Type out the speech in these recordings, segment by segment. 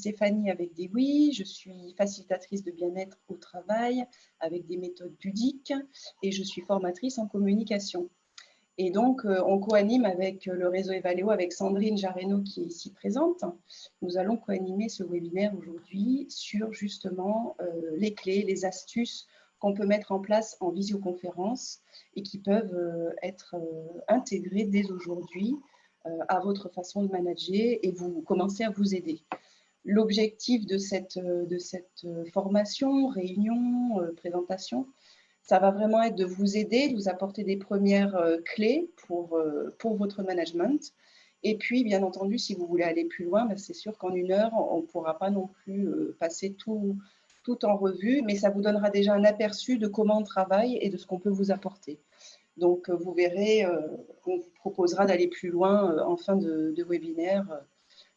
Stéphanie avec des oui, je suis facilitatrice de bien-être au travail avec des méthodes ludiques et je suis formatrice en communication. Et donc, on co-anime avec le réseau Evaleo, avec Sandrine Jareno qui est ici présente. Nous allons co-animer ce webinaire aujourd'hui sur justement les clés, les astuces qu'on peut mettre en place en visioconférence et qui peuvent être intégrées dès aujourd'hui à votre façon de manager et vous commencer à vous aider. L'objectif de cette formation, réunion, présentation, ça va vraiment être de vous aider, de vous apporter des premières clés pour votre management. Et puis, bien entendu, si vous voulez aller plus loin, ben, c'est sûr qu'en 1 heure, on ne pourra pas non plus passer tout en revue, mais ça vous donnera déjà un aperçu de comment on travaille et de ce qu'on peut vous apporter. Donc, vous verrez, on vous proposera d'aller plus loin en fin de webinaire,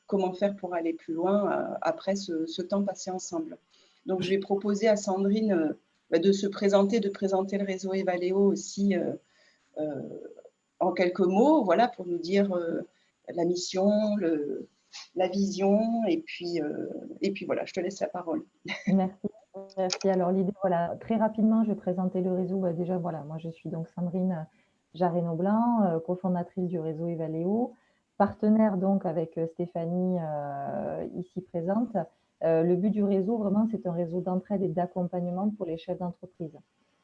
comment faire pour aller plus loin après ce temps passé ensemble. Donc, je vais proposer à Sandrine de se présenter, de présenter le réseau Evaleo aussi en quelques mots, voilà, pour nous dire la mission, la vision, et puis voilà, je te laisse la parole. Merci. Merci. Alors l'idée, voilà, très rapidement, je vais présenter le réseau. Déjà, voilà, moi je suis donc Sandrine Jareno-Blanc, cofondatrice du réseau Evaleo, partenaire donc avec Stéphanie ici présente. Le but du réseau, vraiment, c'est un réseau d'entraide et d'accompagnement pour les chefs d'entreprise.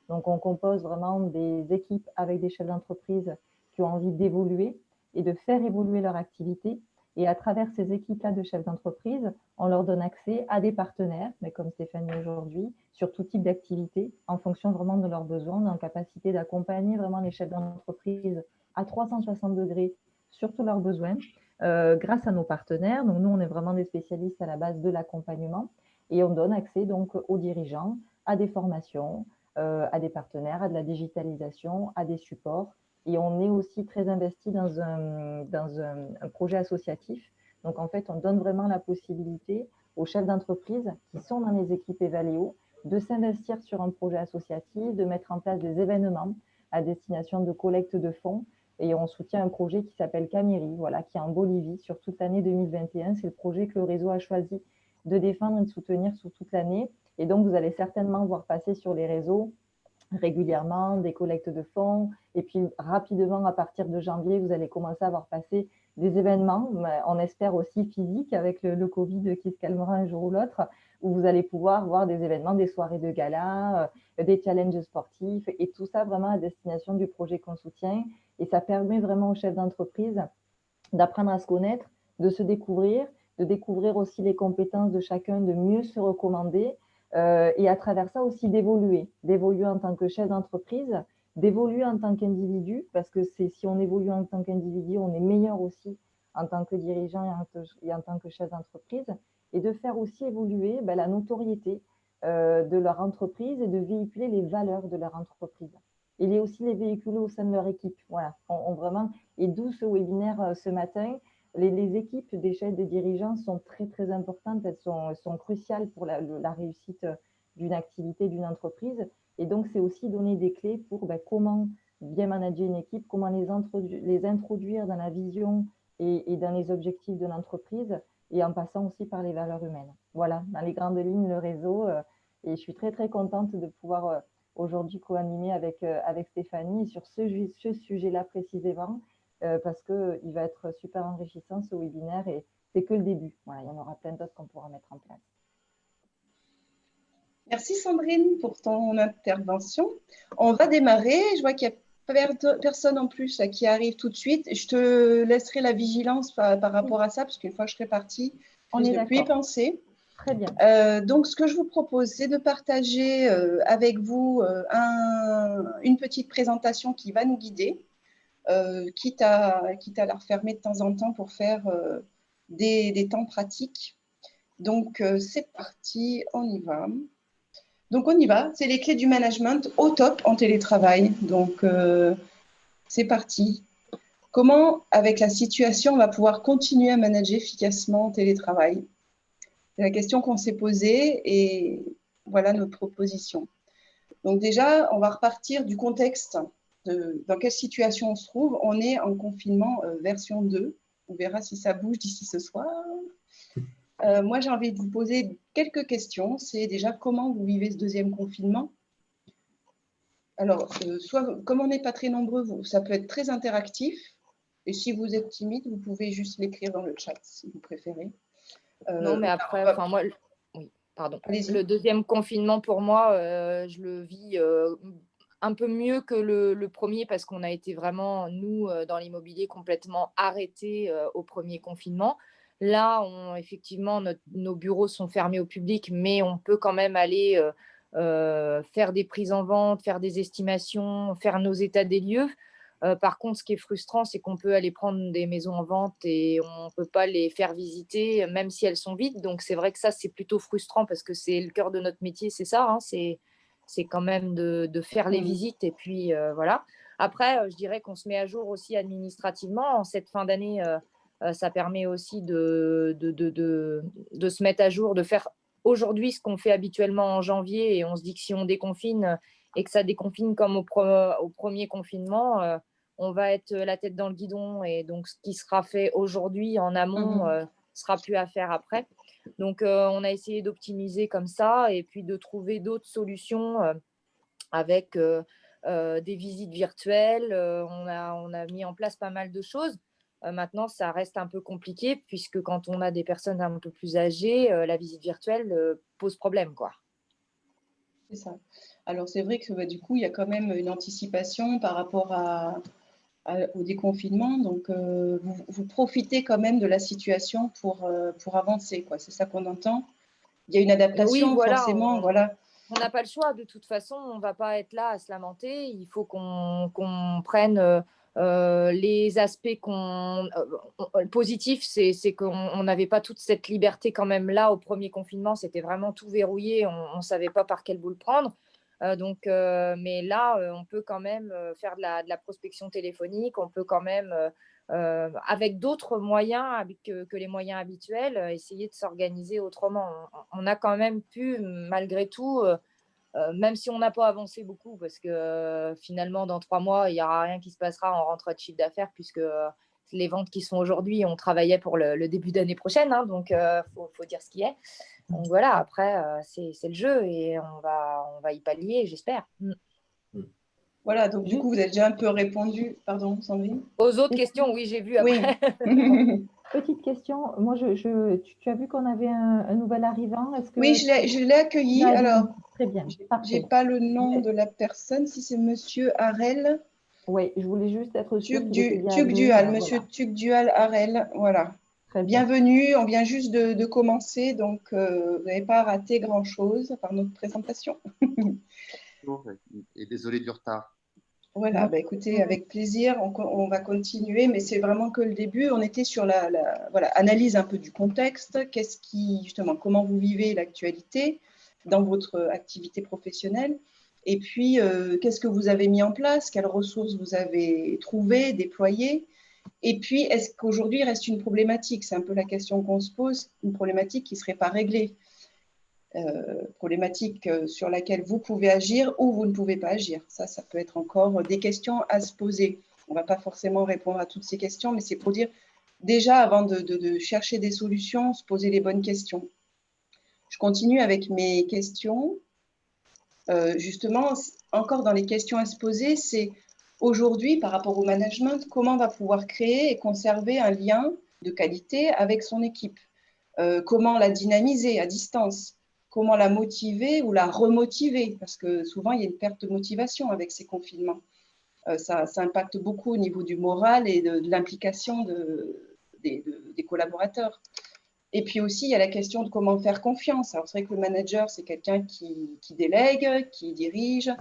Donc on compose vraiment des équipes avec des chefs d'entreprise qui ont envie d'évoluer et de faire évoluer leur activité. Et à travers ces équipes-là de chefs d'entreprise, on leur donne accès à des partenaires, mais comme Stéphanie aujourd'hui, sur tout type d'activité, en fonction vraiment de leurs besoins, en capacité d'accompagner vraiment les chefs d'entreprise à 360 degrés sur tous leurs besoins, grâce à nos partenaires. Donc nous, on est vraiment des spécialistes à la base de l'accompagnement et on donne accès donc aux dirigeants à des formations, à des partenaires, à de la digitalisation, à des supports. Et on est aussi très investi dans un projet associatif. Donc, en fait, on donne vraiment la possibilité aux chefs d'entreprise qui sont dans les équipes Evaleo de s'investir sur un projet associatif, de mettre en place des événements à destination de collecte de fonds. Et on soutient un projet qui s'appelle Camiri, voilà, qui est en Bolivie sur toute l'année 2021. C'est le projet que le réseau a choisi de défendre et de soutenir sur toute l'année. Et donc, vous allez certainement voir passer sur les réseaux régulièrement des collectes de fonds. Et puis, rapidement, à partir de janvier, vous allez commencer à voir passer des événements, on espère aussi physiques avec le Covid qui se calmera un jour ou l'autre, où vous allez pouvoir voir des événements, des soirées de gala, des challenges sportifs et tout ça vraiment à destination du projet qu'on soutient. Et ça permet vraiment aux chefs d'entreprise d'apprendre à se connaître, de se découvrir, de découvrir aussi les compétences de chacun, de mieux se recommander et à travers ça aussi d'évoluer en tant que chef d'entreprise, d'évoluer en tant qu'individu, parce que si on évolue en tant qu'individu, on est meilleur aussi en tant que dirigeant et en tant que chef d'entreprise, et de faire aussi évoluer la notoriété de leur entreprise et de véhiculer les valeurs de leur entreprise. Et aussi les véhiculer au sein de leur équipe. Voilà, vraiment, et d'où ce webinaire ce matin. Les équipes des chefs, des dirigeants sont très, très importantes. Elles sont cruciales pour la réussite d'une activité, d'une entreprise. Et donc, c'est aussi donner des clés pour comment bien manager une équipe, comment les introduire dans la vision et dans les objectifs de l'entreprise, et en passant aussi par les valeurs humaines. Voilà, dans les grandes lignes, le réseau. Et je suis très, très contente de pouvoir aujourd'hui co-animer avec Stéphanie sur ce sujet-là précisément. Parce qu'il va être super enrichissant ce webinaire et c'est que le début. Voilà, il y en aura plein d'autres qu'on pourra mettre en place. Merci Sandrine pour ton intervention. On va démarrer. Je vois qu'il n'y a personne en plus là, qui arrive tout de suite. Je te laisserai la vigilance par rapport à ça, parce qu'une fois que je serai partie, je ne peux y penser. Très bien. Donc, ce que je vous propose, c'est de partager avec vous une petite présentation qui va nous guider. Quitte à la refermer de temps en temps pour faire des temps pratiques. Donc, c'est parti, on y va. Donc, on y va. C'est les clés du management au top en télétravail. Donc, c'est parti. Comment, avec la situation, on va pouvoir continuer à manager efficacement en télétravail? C'est la question qu'on s'est posée et voilà notre proposition. Donc, déjà, on va repartir du contexte. Dans quelle situation on se trouve. On est en confinement version 2. On verra si ça bouge d'ici ce soir. Moi, j'ai envie de vous poser quelques questions. C'est déjà comment vous vivez ce deuxième confinement? Alors, soit comme on n'est pas très nombreux, ça peut être très interactif. Et si vous êtes timide, vous pouvez juste l'écrire dans le chat si vous préférez. Non, mais après, enfin moi, oui, pardon. Allez-y. Le deuxième confinement pour moi, je le vis un peu mieux que le premier parce qu'on a été vraiment, nous, dans l'immobilier, complètement arrêtés au premier confinement. Là, effectivement, nos bureaux sont fermés au public, mais on peut quand même aller faire des prises en vente, faire des estimations, faire nos états des lieux. Par contre, ce qui est frustrant, c'est qu'on peut aller prendre des maisons en vente et on ne peut pas les faire visiter, même si elles sont vides. Donc, c'est vrai que ça, c'est plutôt frustrant parce que c'est le cœur de notre métier, c'est ça, hein, c'est quand même de faire les visites. Et puis, voilà. Après, je dirais qu'on se met à jour aussi administrativement. En cette fin d'année, ça permet aussi de se mettre à jour, de faire aujourd'hui ce qu'on fait habituellement en janvier. Et on se dit que si on déconfine et que ça déconfine comme au premier confinement, on va être la tête dans le guidon et donc ce qui sera fait aujourd'hui en amont sera plus à faire après. Donc, on a essayé d'optimiser comme ça et puis de trouver d'autres solutions avec des visites virtuelles. On a mis en place pas mal de choses. Maintenant, ça reste un peu compliqué puisque quand on a des personnes un peu plus âgées, la visite virtuelle pose problème, quoi. C'est ça. Alors, c'est vrai que du coup, il y a quand même une anticipation par rapport au déconfinement. Donc, vous profitez quand même de la situation pour avancer, quoi. C'est ça qu'on entend. Il y a une Oui, adaptation, voilà, forcément. Voilà. on n'a pas le choix. De toute façon, on ne va pas être là à se lamenter. Il faut qu'on prenne les aspects positifs. C'est qu'on n'avait pas toute cette liberté quand même là au premier confinement. C'était vraiment tout verrouillé. On ne savait pas par quel bout le prendre. Mais là, on peut quand même faire de la prospection téléphonique. On peut quand même, avec d'autres moyens que les moyens habituels, essayer de s'organiser autrement. On a quand même pu, malgré tout, même si on n'a pas avancé beaucoup, parce que finalement, dans 3 mois, il n'y aura rien qui se passera en rentrée de chiffre d'affaires, puisque les ventes qui sont aujourd'hui, on travaillait pour le début d'année prochaine. Hein, donc, faut dire ce qui est. Donc voilà, après, c'est le jeu et on va y pallier, j'espère. Voilà, donc du coup, vous avez déjà un peu répondu. Pardon, Sandrine? Aux autres questions, oui, j'ai vu après. Oui. Petite question, moi, tu as vu qu'on avait un nouvel arrivant. Est-ce que Oui, je l'ai accueilli. Alors, très bien, je n'ai parfait. pas le nom de la personne. Si c'est Monsieur Harel. Oui, je voulais juste être sûre qu'il était bien Tugdual, admis. Monsieur Voilà. Tugdual Harel. Voilà. Très bien. Bienvenue, on vient juste de commencer, donc vous n'avez pas raté grand-chose par notre présentation. Et désolé du retard. Voilà, bah, écoutez, avec plaisir, on va continuer, mais c'est vraiment que le début. On était sur voilà, analyse un peu du contexte, justement, comment vous vivez l'actualité dans votre activité professionnelle, et puis qu'est-ce que vous avez mis en place, quelles ressources vous avez trouvées, déployées, et puis est-ce qu'aujourd'hui il reste une problématique? C'est un peu la question qu'on se pose, une problématique qui ne serait pas réglée. Problématique sur laquelle vous pouvez agir ou vous ne pouvez pas agir. Ça peut être encore des questions à se poser. On ne va pas forcément répondre à toutes ces questions, mais c'est pour dire, déjà, avant de chercher des solutions, se poser les bonnes questions. Je continue avec mes questions. Justement, encore dans les questions à se poser, c'est aujourd'hui, par rapport au management, comment on va pouvoir créer et conserver un lien de qualité avec son équipe? Comment la dynamiser à distance? Comment la motiver ou la remotiver? Parce que souvent, il y a une perte de motivation avec ces confinements. Ça impacte beaucoup au niveau du moral et de l'implication des collaborateurs. Et puis aussi, il y a la question de comment faire confiance. Alors, c'est vrai que le manager, c'est quelqu'un qui délègue, qui dirige.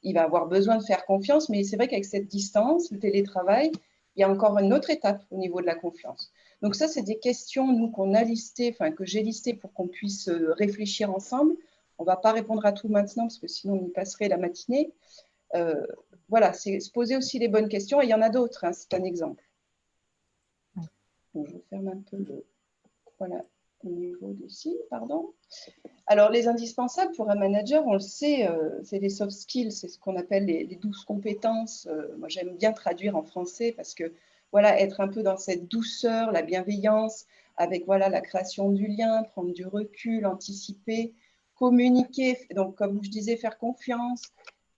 Il va avoir besoin de faire confiance, mais c'est vrai qu'avec cette distance, le télétravail, il y a encore une autre étape au niveau de la confiance. Donc ça, c'est des questions, nous, qu'on a listées, enfin, que j'ai listées pour qu'on puisse réfléchir ensemble. On ne va pas répondre à tout maintenant, parce que sinon, on y passerait la matinée. Voilà, c'est se poser aussi les bonnes questions. Et il y en a d'autres, hein, c'est un exemple. Donc, je ferme un peu voilà, au niveau d'ici, pardon. Alors, les indispensables pour un manager, on le sait, c'est les soft skills, c'est ce qu'on appelle les 12 compétences. Moi, j'aime bien traduire en français parce que, voilà, être un peu dans cette douceur, la bienveillance, avec voilà, la création du lien, prendre du recul, anticiper, communiquer, donc comme je disais, faire confiance,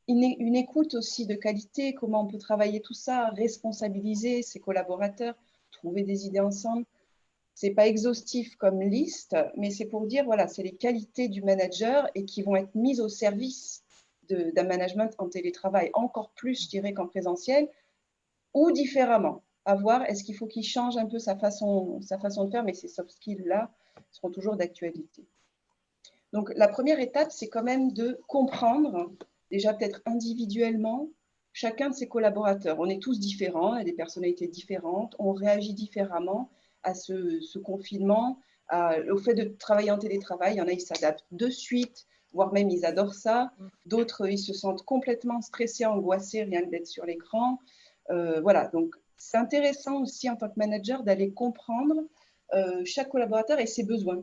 une écoute aussi de qualité, comment on peut travailler tout ça, responsabiliser ses collaborateurs, trouver des idées ensemble. Ce n'est pas exhaustif comme liste, mais c'est pour dire, voilà, c'est les qualités du manager et qui vont être mises au service d'un management en télétravail, encore plus, je dirais, qu'en présentiel, ou différemment. À voir, est-ce qu'il faut qu'il change un peu sa façon de faire, mais ces soft skills-là seront toujours d'actualité. Donc, la première étape, c'est quand même de comprendre, déjà peut-être individuellement, chacun de ses collaborateurs. On est tous différents, on a des personnalités différentes, on réagit différemment à ce confinement, au fait de travailler en télétravail. Il y en a, ils s'adaptent de suite, voire même ils adorent ça. D'autres, ils se sentent complètement stressés, angoissés, rien que d'être sur l'écran. Voilà, donc c'est intéressant aussi en tant que manager d'aller comprendre chaque collaborateur et ses besoins.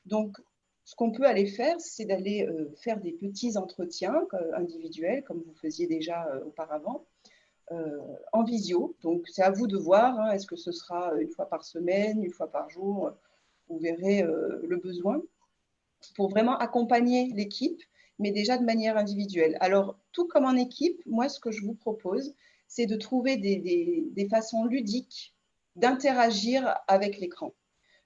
Donc, ce qu'on peut aller faire, c'est d'aller faire des petits entretiens individuels, comme vous faisiez déjà auparavant, en visio. Donc, c'est à vous de voir, hein, est-ce que ce sera une fois par semaine, une fois par jour, vous verrez le besoin, pour vraiment accompagner l'équipe, mais déjà de manière individuelle. Alors, tout comme en équipe, moi, ce que je vous propose, c'est de trouver des façons ludiques d'interagir avec l'écran.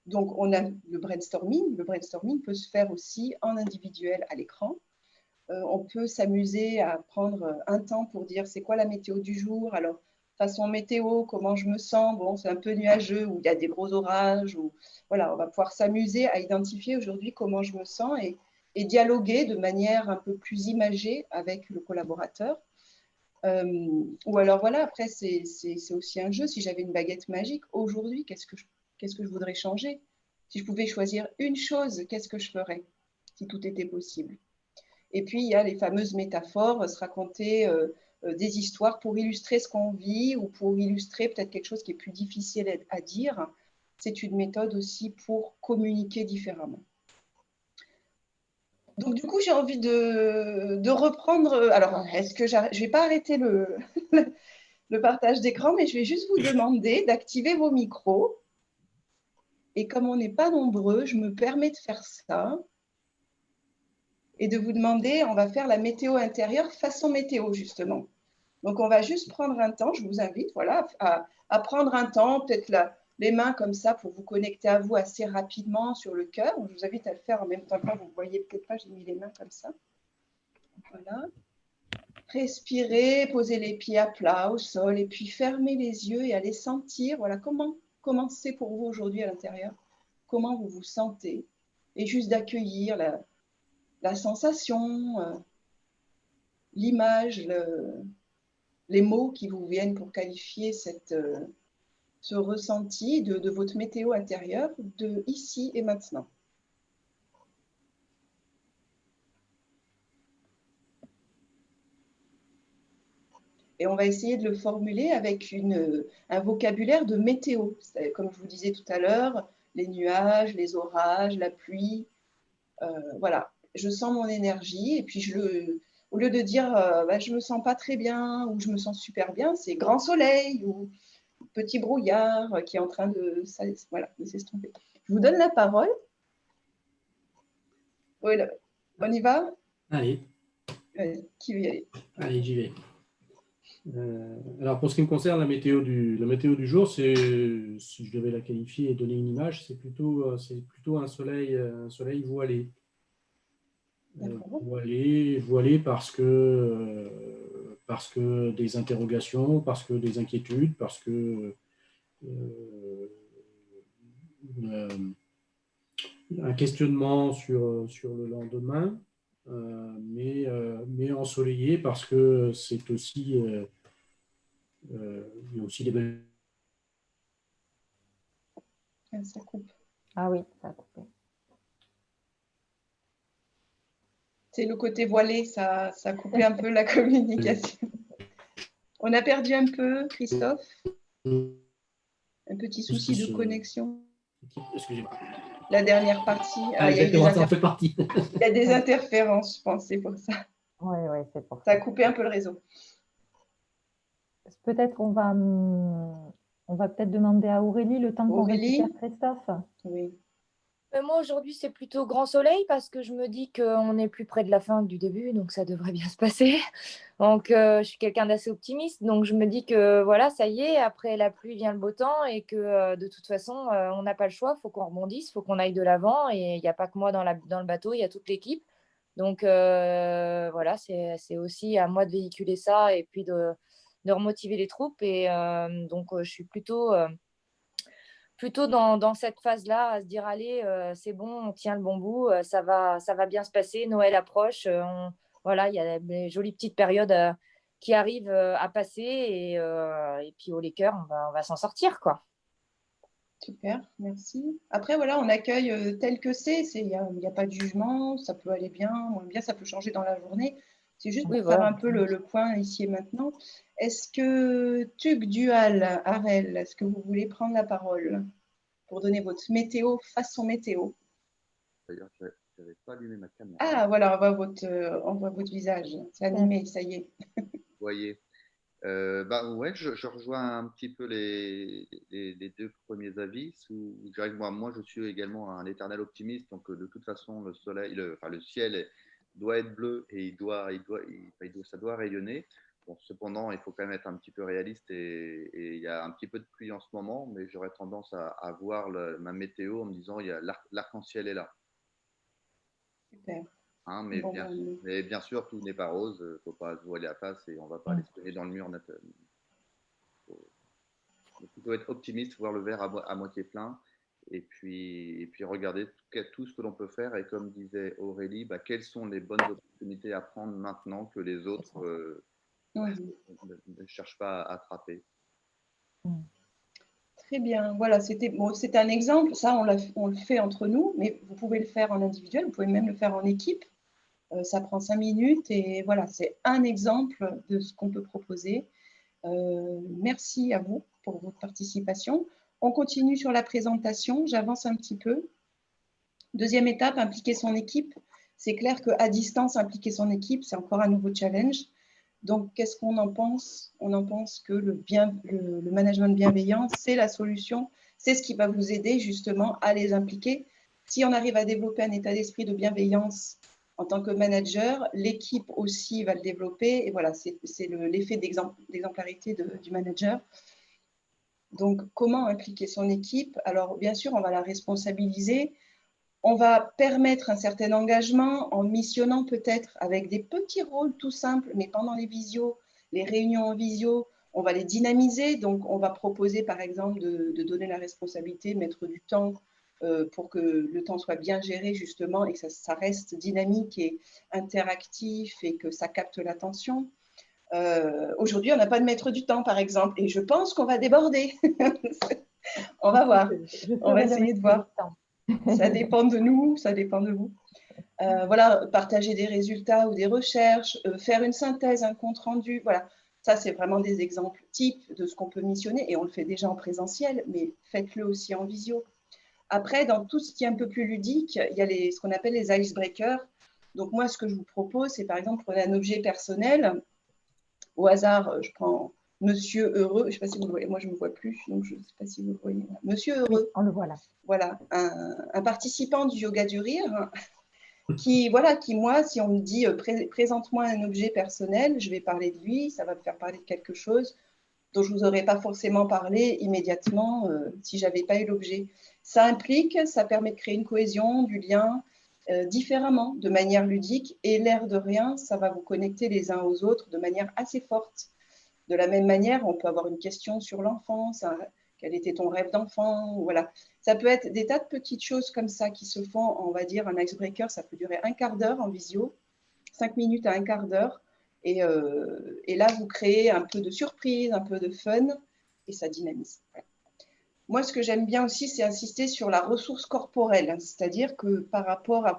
Donc, on a le brainstorming. Le brainstorming peut se faire aussi en individuel à l'écran. On peut s'amuser à prendre un temps pour dire c'est quoi la météo du jour. Alors, façon météo, comment je me sens. Bon, c'est un peu nuageux ou il y a des gros orages. Ou, voilà, on va pouvoir s'amuser à identifier aujourd'hui comment je me sens et dialoguer de manière un peu plus imagée avec le collaborateur. Ou alors, voilà, après, c'est aussi un jeu. Si j'avais une baguette magique, aujourd'hui, qu'est-ce que je voudrais changer? Si je pouvais choisir une chose, qu'est-ce que je ferais si tout était possible? Et puis, il y a les fameuses métaphores, se raconter des histoires pour illustrer ce qu'on vit ou pour illustrer peut-être quelque chose qui est plus difficile à dire. C'est une méthode aussi pour communiquer différemment. Donc, du coup, j'ai envie de reprendre. Alors, est-ce que je ne vais pas arrêter le partage d'écran, mais je vais juste vous demander d'activer vos micros. Et comme on n'est pas nombreux, je me permets de faire ça et de vous demander, on va faire la météo intérieure façon météo, justement. Donc, on va juste prendre un temps, je vous invite voilà, à prendre un temps, peut-être les mains comme ça pour vous connecter à vous assez rapidement sur le cœur. Je vous invite à le faire en même temps que moi, vous ne voyez peut-être pas, j'ai mis les mains comme ça. Voilà. Respirez, posez les pieds à plat au sol et puis fermez les yeux et allez sentir voilà, comment c'est pour vous aujourd'hui à l'intérieur, comment vous vous sentez. Et juste d'accueillir la sensation, l'image, les mots qui vous viennent pour qualifier ce ressenti de votre météo intérieure de ici et maintenant. Et on va essayer de le formuler avec un vocabulaire de météo. Comme je vous disais tout à l'heure, les nuages, les orages, la pluie. Voilà, je sens mon énergie et puis au lieu de dire bah, je ne me sens pas très bien ou je me sens super bien, c'est grand soleil ou petit brouillard qui est en train de s'estomper. Je vous donne la parole. Oui, là, on y va? Allez. Qui veut y aller? Allez, j'y vais. Alors, pour ce qui me concerne, la météo du jour, si je devais la qualifier et donner une image, c'est plutôt un soleil voilé. Voilé parce que des interrogations, parce que des inquiétudes, parce que un questionnement sur le lendemain, mais ensoleillé parce que c'est aussi il y a aussi des belles. Ça coupe. Ah oui, ça a coupé. C'est le côté voilé, ça a coupé un peu la communication. On a perdu un peu, Christophe? Un petit souci de connexion? Excusez-moi. La dernière partie. Il y a des interférences, je pense, c'est pour ça. Oui, c'est pour ça. Ça a coupé un peu le réseau. Peut-être on On va peut-être demander à Aurélie le temps qu'on Aurélie? récupère Christophe. Oui. Moi, aujourd'hui, c'est plutôt grand soleil parce que je me dis qu'on est plus près de la fin que du début, donc ça devrait bien se passer. Donc, je suis quelqu'un d'assez optimiste, donc je me dis que voilà, ça y est, après la pluie vient le beau temps et que de toute façon, on n'a pas le choix, il faut qu'on rebondisse, il faut qu'on aille de l'avant et il n'y a pas que moi dans le bateau, il y a toute l'équipe. Donc, voilà, c'est aussi à moi de véhiculer ça et puis de remotiver les troupes. Et donc, je suis plutôt dans cette phase-là, à se dire, allez, c'est bon, on tient le bon bout, ça va bien se passer, Noël approche, voilà, il y a des jolies petites périodes qui arrivent à passer et puis au Laker, on va s'en sortir, quoi. Super, merci. Après, voilà, on accueille tel que c'est. Il n'y a pas de jugement, ça peut aller bien, moins bien, ça peut changer dans la journée. C'est juste Oui, pour faire voilà. un peu le point ici et maintenant. Est-ce que Tug, Dual, Arel, est-ce que vous voulez prendre la parole pour donner votre météo, façon météo? D'ailleurs, je n'avais pas allumé ma caméra. Ah, voilà, on voit votre visage. C'est animé, ça y est. Vous voyez. Ouais, je rejoins un petit peu les deux premiers avis. Moi, je suis également un éternel optimiste. Donc, de toute façon, le soleil, le ciel doit être bleu et ça doit rayonner. Bon, cependant, il faut quand même être un petit peu réaliste et il y a un petit peu de pluie en ce moment, mais j'aurais tendance à voir ma météo en me disant l'arc-en-ciel est là. Super. Hein, Bon, mais bien sûr, tout n'est pas rose. Il ne faut pas se voiler la face et on ne va pas aller se cogner dans le mur. Il faut plutôt être optimiste, voir le verre à moitié plein et puis regarder tout ce que l'on peut faire. Et comme disait Aurélie, quelles sont les bonnes opportunités à prendre maintenant que les autres ne cherchent pas à attraper. Très bien. Voilà, c'était un exemple. Ça, on le fait entre nous, mais vous pouvez le faire en individuel, vous pouvez même le faire en équipe. Ça prend 5 minutes et voilà, c'est un exemple de ce qu'on peut proposer. Merci à vous pour votre participation. On continue sur la présentation. J'avance un petit peu. Deuxième étape, impliquer son équipe. C'est clair qu'à distance, impliquer son équipe, c'est encore un nouveau challenge. Donc, qu'est-ce qu'on en pense? On en pense que le management bienveillant, c'est la solution. C'est ce qui va vous aider justement à les impliquer. Si on arrive à développer un état d'esprit de bienveillance en tant que manager, l'équipe aussi va le développer. Et voilà, c'est l'effet d'exemplarité du manager. Donc, comment impliquer son équipe? Alors, bien sûr, on va la responsabiliser. On va permettre un certain engagement en missionnant peut-être avec des petits rôles tout simples, mais pendant les visios, les réunions en visio, on va les dynamiser. Donc, on va proposer, par exemple, de donner la responsabilité, mettre du temps pour que le temps soit bien géré, justement, et que ça reste dynamique et interactif et que ça capte l'attention. Aujourd'hui, on n'a pas de maître du temps, par exemple, et je pense qu'on va déborder. On va voir. On va essayer de voir. Ça dépend de nous, ça dépend de vous. Voilà, partager des résultats ou des recherches, faire une synthèse, un compte rendu. Voilà, ça, c'est vraiment des exemples types de ce qu'on peut missionner et on le fait déjà en présentiel, mais faites-le aussi en visio. Après, dans tout ce qui est un peu plus ludique, il y a ce qu'on appelle les icebreakers. Donc, moi, ce que je vous propose, c'est par exemple, prenez un objet personnel. Au hasard, je prends Monsieur Heureux. Je ne sais pas si vous le voyez. Moi, je ne me vois plus, donc je ne sais pas si vous le voyez. Monsieur Heureux. Oui, on le voit là. Voilà, un participant du yoga du rire qui, moi, si on me dit présente-moi un objet personnel, je vais parler de lui, ça va me faire parler de quelque chose dont je ne vous aurais pas forcément parlé immédiatement si je n'avais pas eu l'objet. Ça permet de créer une cohésion, du lien différemment, de manière ludique, et l'air de rien, ça va vous connecter les uns aux autres de manière assez forte. De la même manière, on peut avoir une question sur l'enfance, quel était ton rêve d'enfant? Voilà. Ça peut être des tas de petites choses comme ça qui se font, on va dire, un icebreaker, ça peut durer un quart d'heure en visio, 5 minutes à un quart d'heure. Et là, vous créez un peu de surprise, un peu de fun, et ça dynamise. Voilà. Moi, ce que j'aime bien aussi, c'est insister sur la ressource corporelle, hein, c'est-à-dire que par rapport à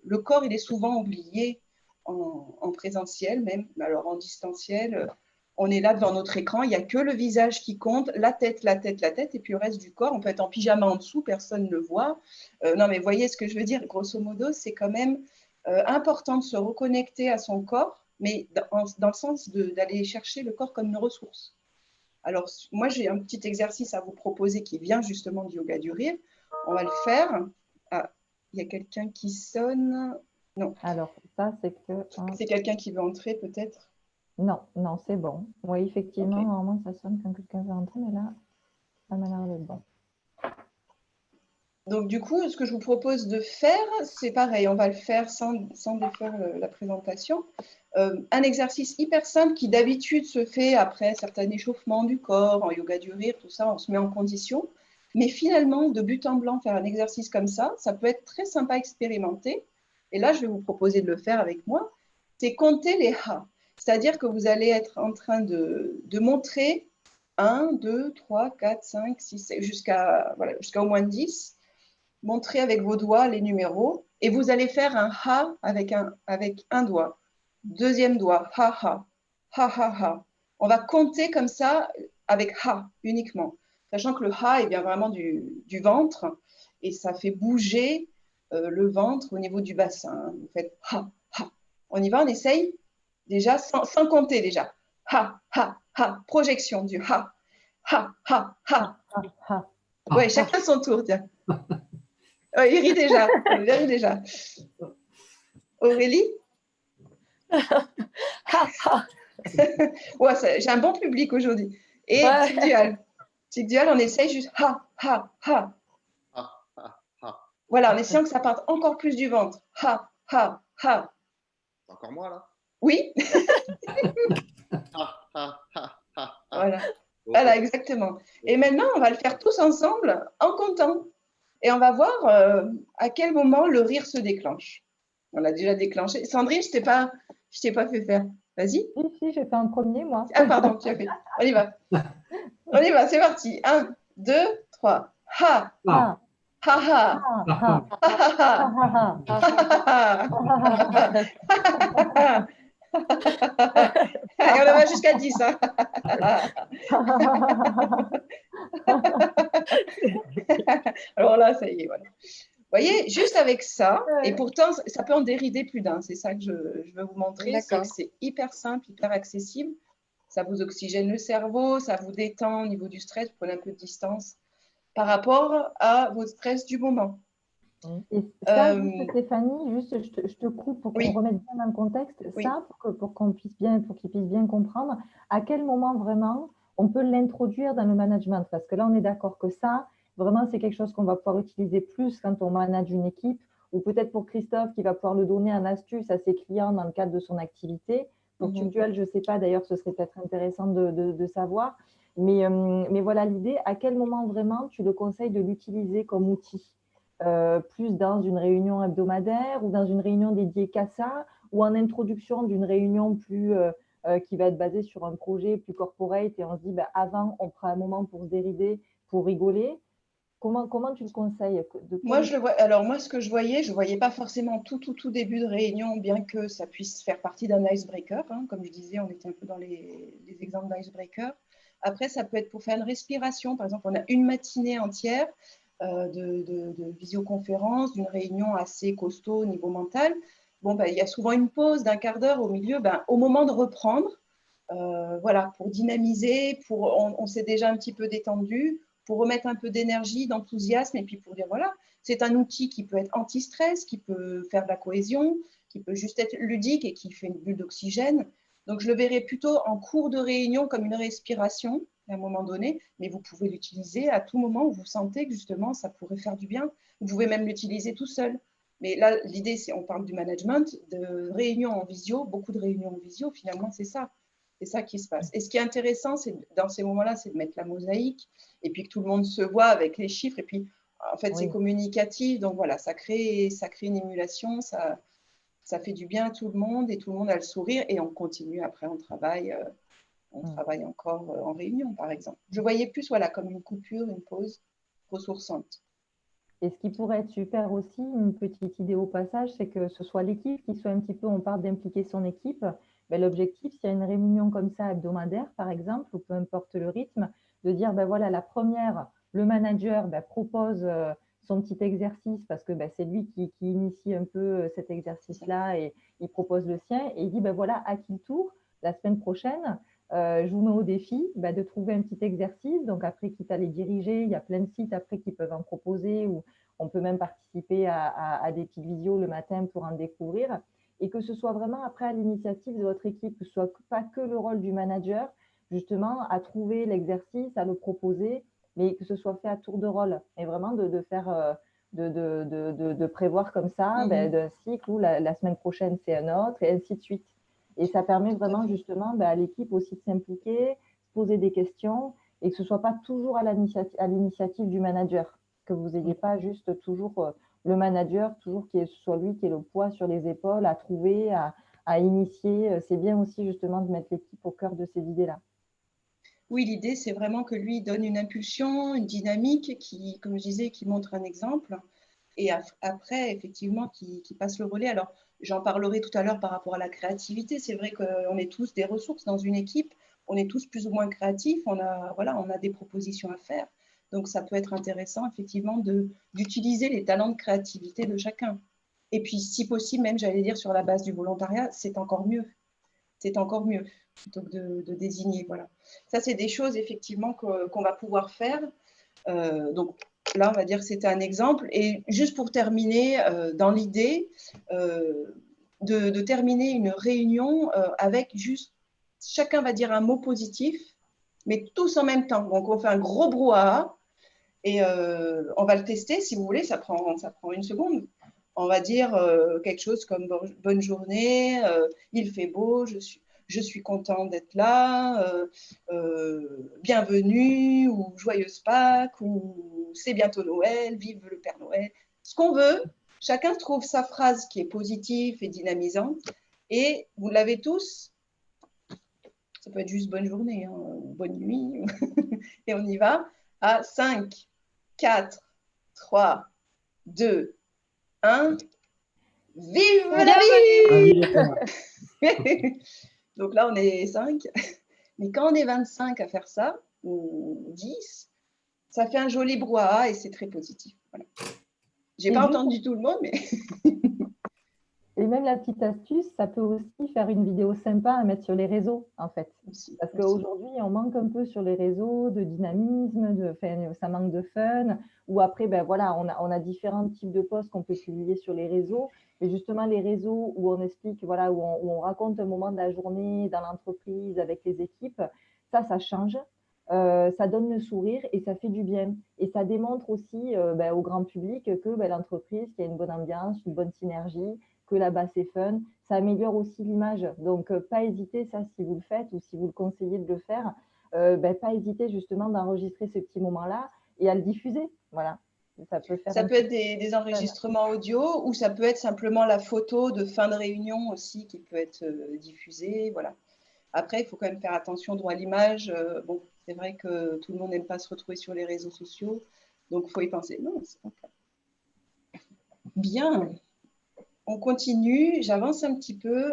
le corps, il est souvent oublié en présentiel même, alors en distanciel. On est là devant notre écran, il n'y a que le visage qui compte, la tête, et puis le reste du corps. On peut être en pyjama en dessous, personne ne le voit. Non, mais voyez ce que je veux dire, grosso modo, c'est quand même important de se reconnecter à son corps, mais dans le sens d'aller chercher le corps comme une ressource. Alors, moi, j'ai un petit exercice à vous proposer qui vient justement du yoga du rire. On va le faire. Ah, il y a quelqu'un qui sonne. Non. Alors, ça, c'est que... C'est quelqu'un qui veut entrer, peut-être. Non, non, c'est bon. Oui, effectivement, Ok. normalement, ça sonne quand quelqu'un veut entrer, mais là, ça m'a l'air d'être bon. Donc, du coup, ce que je vous propose de faire, c'est pareil. On va le faire sans défaire la présentation. Un exercice hyper simple qui, d'habitude, se fait après certains échauffements du corps, en yoga du rire, tout ça, on se met en condition. Mais finalement, de but en blanc, faire un exercice comme ça peut être très sympa à expérimenter. Et là, je vais vous proposer de le faire avec moi. C'est compter les ha. C'est-à-dire que vous allez être en train de montrer 1, 2, 3, 4, 5, 6, jusqu'à au moins 10. Montrez avec vos doigts les numéros et vous allez faire un ha avec un doigt. Deuxième doigt, ha ha, ha ha ha. On va compter comme ça avec ha uniquement, sachant que le ha vient vraiment du ventre et ça fait bouger le ventre au niveau du bassin. Vous faites ha ha. On y va, on essaye déjà sans compter déjà. Ha ha ha. Projection du ha. Ha ha ha. Ouais, chacun son tour, tiens. Il rit déjà. Il rit déjà. Aurélie? Ouais, j'ai un bon public aujourd'hui. Et Tic Dual. Tic Dual, on essaye juste ha, ha, ha. Voilà, en essayant que ça parte encore plus du ventre. Ha, ha, ha. C'est encore moi là? Oui. Voilà. Voilà, exactement. Et maintenant, on va le faire tous ensemble en comptant. Et on va voir à quel moment le rire se déclenche. On l'a déjà déclenché. Sandrine, je ne t'ai pas fait faire. Vas-y. Si, j'ai fait un premier, moi. Ah, pardon, tu as fait. On y va. On y va, c'est parti. 1, 2, 3. Ha. Ha. Ha ha. Ha. Ha ha ha. Et on va jusqu'à 10. Hein. Alors là, ça y est, voilà. Vous voyez, juste avec ça, et pourtant, ça peut en dérider plus d'un. C'est ça que je veux vous montrer. C'est hyper simple, hyper accessible. Ça vous oxygène le cerveau, ça vous détend au niveau du stress, vous prenez un peu de distance par rapport à votre stress du moment. Et ça, juste, Stéphanie, juste, je te coupe pour qu'on remette bien dans le contexte. Oui. Ça, pour qu'ils puissent bien comprendre, à quel moment vraiment on peut l'introduire dans le management? Parce que là, on est d'accord que ça, vraiment, c'est quelque chose qu'on va pouvoir utiliser plus quand on manage une équipe, ou peut-être pour Christophe qui va pouvoir le donner en astuce à ses clients dans le cadre de son activité. Pour Tic Dual, je ne sais pas, d'ailleurs, ce serait peut-être intéressant de savoir. Mais voilà l'idée, à quel moment vraiment tu le conseilles de l'utiliser comme outil? Plus dans une réunion hebdomadaire ou dans une réunion dédiée qu'à ça, ou en introduction d'une réunion plus qui va être basée sur un projet plus corporate et on se dit avant on prend un moment pour se dérider, pour rigoler. Comment tu le conseilles? Moi, alors ce que je voyais pas forcément tout début de réunion, bien que ça puisse faire partie d'un icebreaker. Hein, comme je disais, on était un peu dans les exemples d'icebreaker. Après, ça peut être pour faire une respiration. Par exemple, on a une matinée entière de visioconférence, d'une réunion assez costaud au niveau mental. Bon, il y a souvent une pause d'un quart d'heure au milieu, au moment de reprendre, voilà, pour dynamiser, on s'est déjà un petit peu détendu, pour remettre un peu d'énergie, d'enthousiasme, et puis pour dire, voilà, c'est un outil qui peut être anti-stress, qui peut faire de la cohésion, qui peut juste être ludique et qui fait une bulle d'oxygène. Donc, je le verrais plutôt en cours de réunion comme une respiration, à un moment donné, mais vous pouvez l'utiliser à tout moment où vous sentez que justement, ça pourrait faire du bien. Vous pouvez même l'utiliser tout seul. Mais là, l'idée, c'est, on parle du management, de réunions en visio, beaucoup de réunions en visio, finalement, c'est ça. C'est ça qui se passe. Et ce qui est intéressant, c'est dans ces moments-là, c'est de mettre la mosaïque et puis que tout le monde se voit avec les chiffres. Et puis, en fait, c'est communicatif. Donc voilà, ça crée une émulation, ça fait du bien à tout le monde et tout le monde a le sourire. Et on continue après, on travaille encore en réunion, par exemple. Je voyais plus comme une coupure, une pause ressourçante. Et ce qui pourrait être super aussi, une petite idée au passage, c'est que ce soit l'équipe qui soit un petit peu, on parle d'impliquer son équipe. L'objectif, s'il y a une réunion comme ça hebdomadaire, par exemple, ou peu importe le rythme, de dire, voilà, la première, le manager propose son petit exercice parce que c'est lui qui initie un peu cet exercice-là et il propose le sien et il dit, voilà, à qui le tour la semaine prochaine, Je vous mets au défi de trouver un petit exercice. Donc, après, quitte à les diriger, il y a plein de sites après qui peuvent en proposer ou on peut même participer à des petites vidéos le matin pour en découvrir. Et que ce soit vraiment après à l'initiative de votre équipe, que ce soit pas que le rôle du manager, justement, à trouver l'exercice, à le proposer, mais que ce soit fait à tour de rôle. Et vraiment de faire, de prévoir comme ça d'un cycle où la semaine prochaine, c'est un autre, et ainsi de suite. Et ça permet vraiment justement à l'équipe aussi de s'impliquer, de poser des questions et que ce ne soit pas toujours à l'initiative du manager, que vous n'ayez pas juste toujours le manager, toujours que ce soit lui qui ait le poids sur les épaules à trouver, à initier. C'est bien aussi justement de mettre l'équipe au cœur de ces idées-là. Oui, l'idée, c'est vraiment que lui donne une impulsion, une dynamique qui, comme je disais, qui montre un exemple. Et après, effectivement, qui passe le relais. Alors, j'en parlerai tout à l'heure par rapport à la créativité. C'est vrai qu'on est tous des ressources dans une équipe. On est tous plus ou moins créatifs. On a des propositions à faire. Donc, ça peut être intéressant, effectivement, d'utiliser les talents de créativité de chacun. Et puis, si possible, même, j'allais dire, sur la base du volontariat, c'est encore mieux. C'est encore mieux plutôt que de désigner. Voilà. Ça, c'est des choses, effectivement, qu'on va pouvoir faire. Donc, là, on va dire que c'était un exemple. Et juste pour terminer, dans l'idée de terminer une réunion avec juste chacun va dire un mot positif, mais tous en même temps. Donc, on fait un gros brouhaha et on va le tester si vous voulez. Ça prend 1 seconde. On va dire quelque chose comme bonne journée, il fait beau, je suis content d'être là, bienvenue, ou joyeuse Pâques, ou c'est bientôt Noël, vive le Père Noël. Ce qu'on veut, chacun trouve sa phrase qui est positive et dynamisante. Et vous l'avez tous, ça peut être juste bonne journée, ou bonne nuit, et on y va, à 5, 4, 3, 2, 1. Vive la vie! Donc là, on est 5. Mais quand on est 25 à faire ça, ou 10, ça fait un joli brouhaha et c'est très positif. Voilà. Je n'ai pas entendu tout le monde, mais… Et même la petite astuce, ça peut aussi faire une vidéo sympa à mettre sur les réseaux, en fait. Parce qu'aujourd'hui, on manque un peu sur les réseaux de dynamisme, ça manque de fun. Ou après, voilà, on a différents types de posts qu'on peut publier sur les réseaux. Mais justement, les réseaux où on explique, voilà, où on raconte un moment de la journée dans l'entreprise avec les équipes, ça change. Ça donne le sourire et ça fait du bien. Et ça démontre aussi au grand public que l'entreprise, qu'il y a une bonne ambiance, une bonne synergie, que là-bas c'est fun, ça améliore aussi l'image. Donc, pas hésiter, ça, si vous le faites ou si vous le conseillez de le faire, pas hésiter justement d'enregistrer ce petit moment-là et à le diffuser. Voilà. Ça peut être des enregistrements audio ou ça peut être simplement la photo de fin de réunion aussi qui peut être diffusée. Voilà. Après, il faut quand même faire attention droit à l'image. Bon, c'est vrai que tout le monde n'aime pas se retrouver sur les réseaux sociaux, donc il faut y penser. Non, c'est pas grave. Bien. On continue, j'avance un petit peu.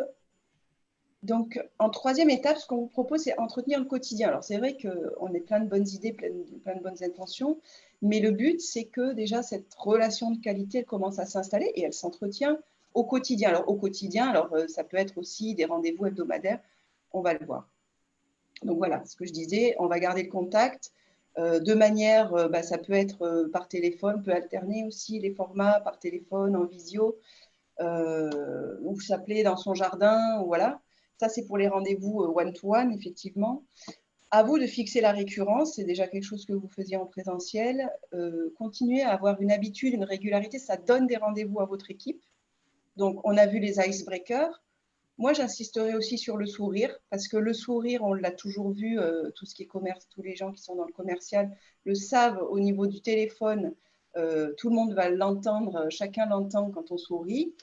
Donc, en troisième étape, ce qu'on vous propose, c'est entretenir le quotidien. Alors, c'est vrai qu'on est plein de bonnes idées, plein de bonnes intentions, mais le but, c'est que déjà, cette relation de qualité, elle commence à s'installer et elle s'entretient au quotidien. Alors, au quotidien, ça peut être aussi des rendez-vous hebdomadaires, on va le voir. Donc, voilà, ce que je disais, on va garder le contact de manière, ça peut être par téléphone, on peut alterner aussi les formats par téléphone, en visio, ou s'appeler dans son jardin, voilà. Ça, c'est pour les rendez-vous one-to-one, effectivement. À vous de fixer la récurrence, c'est déjà quelque chose que vous faisiez en présentiel. Continuez à avoir une habitude, une régularité, ça donne des rendez-vous à votre équipe. Donc, on a vu les icebreakers. Moi, j'insisterai aussi sur le sourire, parce que le sourire, on l'a toujours vu, tout ce qui est commerce, tous les gens qui sont dans le commercial le savent au niveau du téléphone. Tout le monde va l'entendre, chacun l'entend quand on sourit.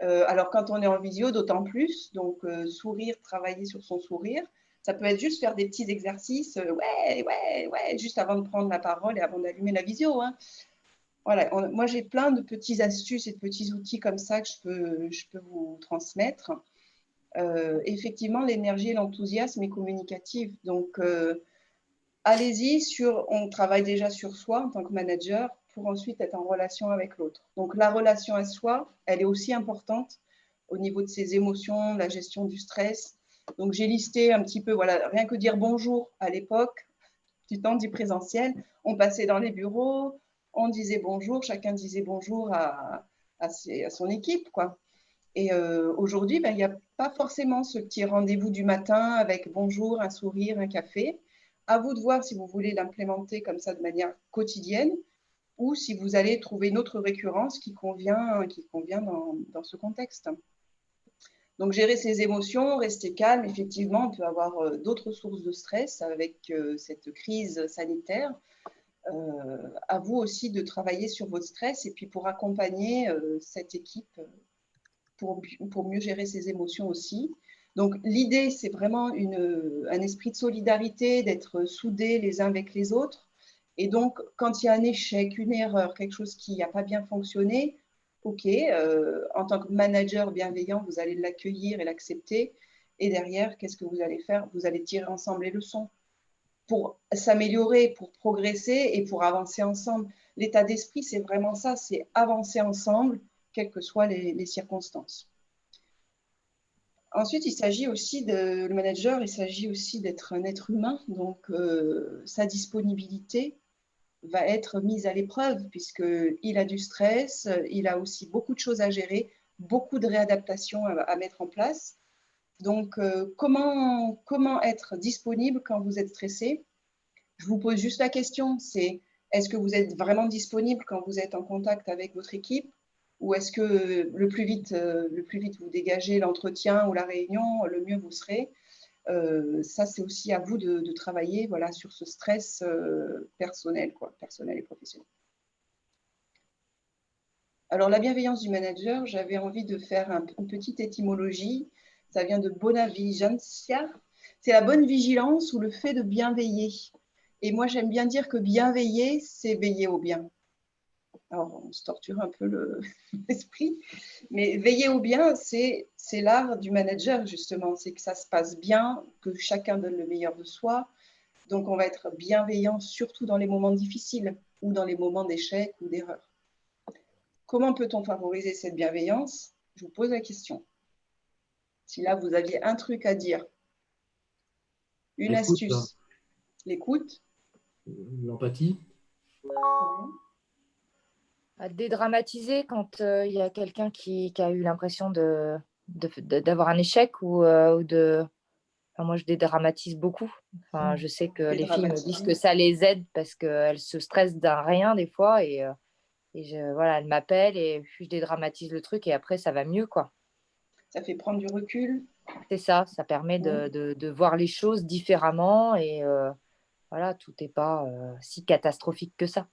Alors, quand on est en visio, d'autant plus. Donc, sourire, travailler sur son sourire. Ça peut être juste faire des petits exercices, ouais, juste avant de prendre la parole et avant d'allumer la visio. Hein. Voilà, moi, j'ai plein de petites astuces et de petits outils comme ça que je peux vous transmettre. Effectivement, l'énergie et l'enthousiasme est communicatif. Donc, allez-y, on travaille déjà sur soi en tant que manager pour ensuite être en relation avec l'autre. Donc, la relation à soi, elle est aussi importante au niveau de ses émotions, la gestion du stress. Donc, j'ai listé un petit peu, voilà, rien que dire bonjour à l'époque, du temps du présentiel, on passait dans les bureaux, on disait bonjour, chacun disait bonjour à son équipe, quoi. Et aujourd'hui, ben, il n'y a pas forcément ce petit rendez-vous du matin avec bonjour, un sourire, un café. À vous de voir si vous voulez l'implémenter comme ça de manière quotidienne ou si vous allez trouver une autre récurrence qui convient dans ce contexte. Donc, gérer ses émotions, rester calme, effectivement, on peut avoir d'autres sources de stress avec cette crise sanitaire. À vous aussi de travailler sur votre stress et puis pour accompagner cette équipe pour mieux gérer ses émotions aussi. Donc, l'idée, c'est vraiment un esprit de solidarité, d'être soudés les uns avec les autres. Et donc, quand il y a un échec, une erreur, quelque chose qui n'a pas bien fonctionné, OK, en tant que manager bienveillant, vous allez l'accueillir et l'accepter. Et derrière, qu'est-ce que vous allez faire? Vous allez tirer ensemble les leçons pour s'améliorer, pour progresser et pour avancer ensemble. L'état d'esprit, c'est vraiment ça, c'est avancer ensemble, quelles que soient les circonstances. Ensuite, le manager, il s'agit aussi d'être un être humain, donc sa disponibilité va être mise à l'épreuve puisqu'il a du stress, il a aussi beaucoup de choses à gérer, beaucoup de réadaptations à mettre en place. Donc, comment être disponible quand vous êtes stressé? Je vous pose juste la question, c'est est-ce que vous êtes vraiment disponible quand vous êtes en contact avec votre équipe ou est-ce que le plus vite vous dégagez l'entretien ou la réunion, le mieux vous serez? Ça, c'est aussi à vous de travailler voilà, sur ce stress personnel et professionnel. Alors, la bienveillance du manager, j'avais envie de faire une petite étymologie. Ça vient de bona vigilantia. C'est la bonne vigilance ou le fait de bien veiller. Et moi, j'aime bien dire que bien veiller, c'est veiller au bien. Alors, on se torture un peu l'esprit, mais veiller au bien, c'est l'art du manager, justement. C'est que ça se passe bien, que chacun donne le meilleur de soi. Donc, on va être bienveillant, surtout dans les moments difficiles ou dans les moments d'échec ou d'erreur. Comment peut-on favoriser cette bienveillance? Je vous pose la question. Si là, vous aviez un truc à dire, une astuce, l'écoute, l'empathie. À dédramatiser quand il y a quelqu'un qui a eu l'impression d'avoir un échec ou de... Enfin, moi, je dédramatise beaucoup. Enfin, je sais que les filles me disent que ça les aide parce qu'elles se stressent d'un rien des fois voilà, elles m'appellent et je dédramatise le truc et après, ça va mieux, quoi. Ça fait prendre du recul. C'est ça, ça permet de voir les choses différemment et voilà, tout n'est pas si catastrophique que ça.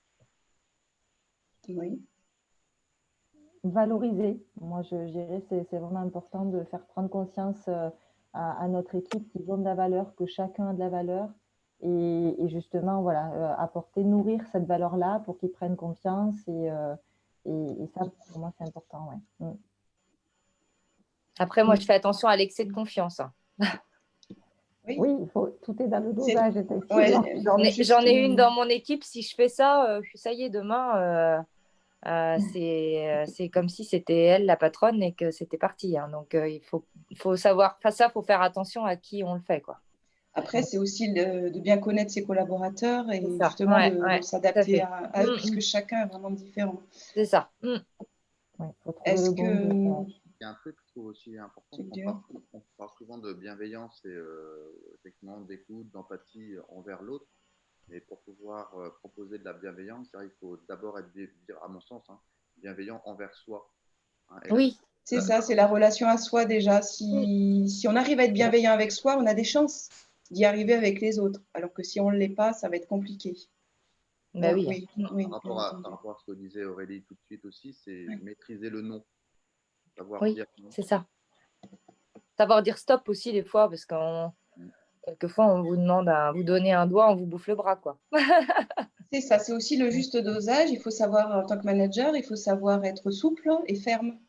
Oui. Valoriser. Moi, je dirais que c'est vraiment important de faire prendre conscience à notre équipe qu'ils ont de la valeur, que chacun a de la valeur. Et justement, voilà, nourrir cette valeur-là pour qu'ils prennent confiance. Et ça, pour moi, c'est important. Ouais. Après, moi, je fais attention à l'excès de confiance. Oui, tout est dans le dosage. Ouais, j'en ai une dans mon équipe. Si je fais ça, ça y est, demain... c'est comme si c'était elle la patronne et que c'était parti. Hein. Donc, il faut savoir, ça, il faut faire attention à qui on le fait. Quoi. Après, c'est aussi de bien connaître ses collaborateurs et justement de s'adapter à eux, puisque chacun est vraiment différent. C'est ça. Est-ce que... Il y a un truc que je trouve aussi important, on parle souvent de bienveillance et effectivement d'écoute, d'empathie envers l'autre. Mais pour pouvoir proposer de la bienveillance, il faut d'abord être, à mon sens, bienveillant envers soi. Oui. C'est ça, c'est la relation à soi déjà. Si on arrive à être bienveillant avec soi, on a des chances d'y arriver avec les autres. Alors que si on ne l'est pas, ça va être compliqué. Bah oui. Par rapport à ce que disait Aurélie tout de suite aussi, c'est maîtriser le non. Dire non. C'est ça. Savoir dire stop aussi des fois, parce que quelquefois, on vous demande à vous donner un doigt, on vous bouffe le bras. Quoi. C'est ça, c'est aussi le juste dosage. Il faut savoir, en tant que manager, il faut savoir être souple et ferme.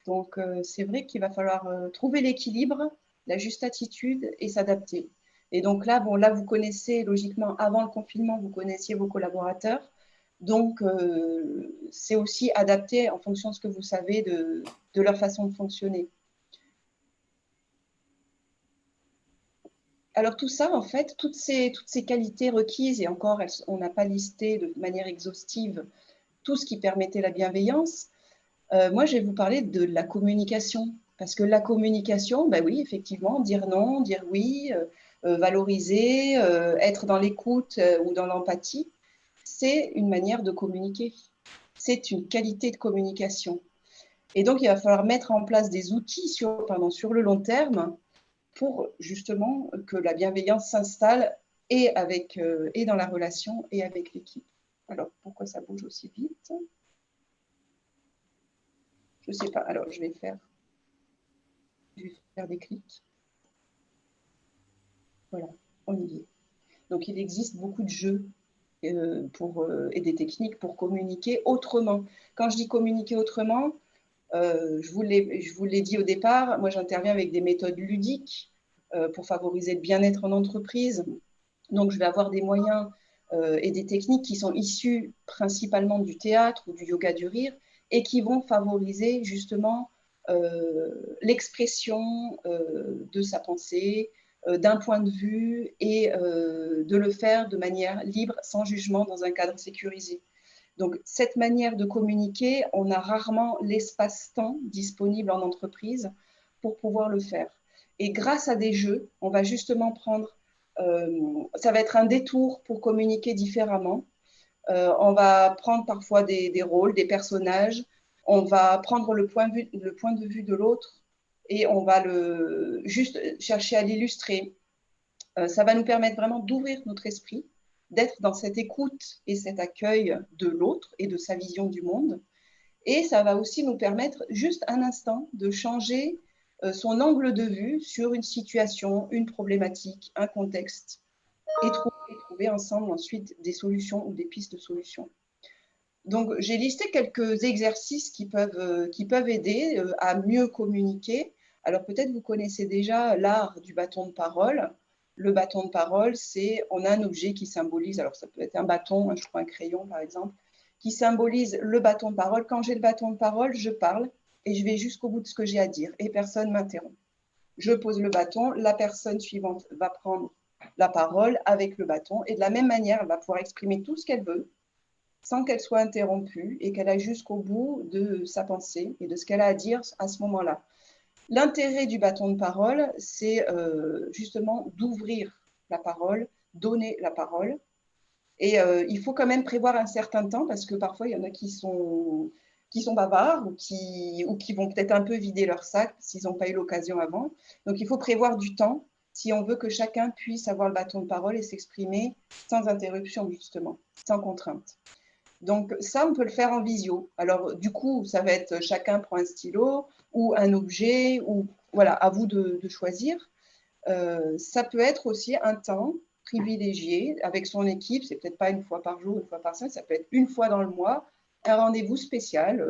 Donc, c'est vrai qu'il va falloir trouver l'équilibre, la juste attitude et s'adapter. Et donc là, vous connaissez logiquement, avant le confinement, vous connaissiez vos collaborateurs. Donc, c'est aussi adapté en fonction de ce que vous savez de leur façon de fonctionner. Alors tout ça, en fait, toutes ces qualités requises, et encore, on n'a pas listé de manière exhaustive tout ce qui permettait la bienveillance. Moi, je vais vous parler de la communication. Parce que la communication, ben oui, effectivement, dire non, dire oui, valoriser, être dans l'écoute ou dans l'empathie, c'est une manière de communiquer. C'est une qualité de communication. Et donc, il va falloir mettre en place des outils sur le long terme pour justement que la bienveillance s'installe et dans la relation et avec l'équipe. Alors, pourquoi ça bouge aussi vite? Je ne sais pas. Alors, je vais faire des clics. Voilà, on y est. Donc, il existe beaucoup de jeux et des techniques pour communiquer autrement. Quand je dis communiquer autrement, je vous l'ai dit au départ, moi j'interviens avec des méthodes ludiques pour favoriser le bien-être en entreprise. Donc, je vais avoir des moyens et des techniques qui sont issues principalement du théâtre ou du yoga du rire et qui vont favoriser justement l'expression de sa pensée, d'un point de vue et de le faire de manière libre, sans jugement, dans un cadre sécurisé. Donc, cette manière de communiquer, on a rarement l'espace-temps disponible en entreprise pour pouvoir le faire. Et grâce à des jeux, on va justement prendre, ça va être un détour pour communiquer différemment. On va prendre parfois des rôles, des personnages, on va prendre le point de vue de l'autre et on va juste chercher à l'illustrer. Ça va nous permettre vraiment d'ouvrir notre esprit, d'être dans cette écoute et cet accueil de l'autre et de sa vision du monde. Et ça va aussi nous permettre juste un instant de changer son angle de vue sur une situation, une problématique, un contexte, et trouver ensemble ensuite des solutions ou des pistes de solutions. Donc, j'ai listé quelques exercices qui peuvent aider à mieux communiquer. Alors, peut-être vous connaissez déjà l'art du bâton de parole. Le bâton de parole, on a un objet qui symbolise, alors ça peut être un bâton, je crois un crayon par exemple, qui symbolise le bâton de parole. Quand j'ai le bâton de parole, je parle et je vais jusqu'au bout de ce que j'ai à dire et personne ne m'interrompt. Je pose le bâton, la personne suivante va prendre la parole avec le bâton et de la même manière, elle va pouvoir exprimer tout ce qu'elle veut sans qu'elle soit interrompue et qu'elle aille jusqu'au bout de sa pensée et de ce qu'elle a à dire à ce moment-là. L'intérêt du bâton de parole, c'est justement d'ouvrir la parole, donner la parole. Et il faut quand même prévoir un certain temps parce que parfois, il y en a qui sont bavards ou qui vont peut-être un peu vider leur sac s'ils n'ont pas eu l'occasion avant. Donc, il faut prévoir du temps si on veut que chacun puisse avoir le bâton de parole et s'exprimer sans interruption, justement, sans contrainte. Donc, ça, on peut le faire en visio. Alors, du coup, ça va être chacun prend un stylo ou un objet, ou voilà, à vous de choisir. Ça peut être aussi un temps privilégié avec son équipe. C'est peut-être pas une fois par jour, une fois par semaine, ça peut être une fois dans le mois, un rendez-vous spécial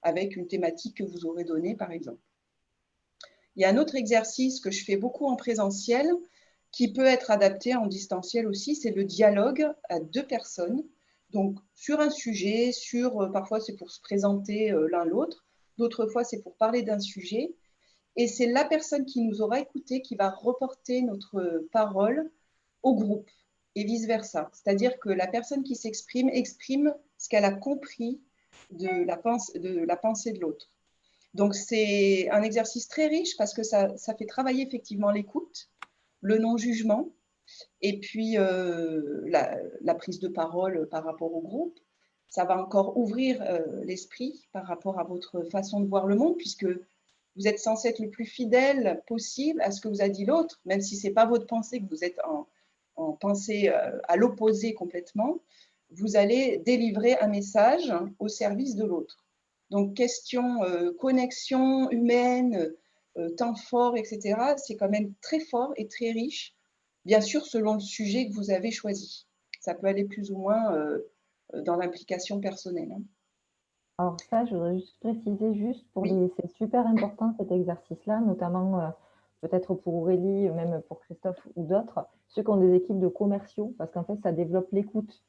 avec une thématique que vous aurez donnée, par exemple. Il y a un autre exercice que je fais beaucoup en présentiel qui peut être adapté en distanciel aussi, c'est le dialogue à deux personnes. Donc, sur un sujet, parfois c'est pour se présenter l'un l'autre, d'autres fois c'est pour parler d'un sujet. Et c'est la personne qui nous aura écouté qui va reporter notre parole au groupe et vice-versa. C'est-à-dire que la personne qui exprime ce qu'elle a compris de la pensée de l'autre. Donc, c'est un exercice très riche parce que ça fait travailler effectivement l'écoute, le non-jugement, et puis la prise de parole par rapport au groupe. Ça va encore ouvrir l'esprit par rapport à votre façon de voir le monde, puisque vous êtes censé être le plus fidèle possible à ce que vous a dit l'autre, même si ce n'est pas votre pensée, que vous êtes en pensée à l'opposé complètement. Vous allez délivrer un message au service de l'autre. Donc, question connexion humaine, temps fort, etc., c'est quand même très fort et très riche, bien sûr, selon le sujet que vous avez choisi. Ça peut aller plus ou moins dans l'implication personnelle. Alors ça, je voudrais juste préciser, Oui. c'est super important cet exercice-là, notamment peut-être pour Aurélie, même pour Christophe ou d'autres, ceux qui ont des équipes de commerciaux, parce qu'en fait, ça développe l'écoute.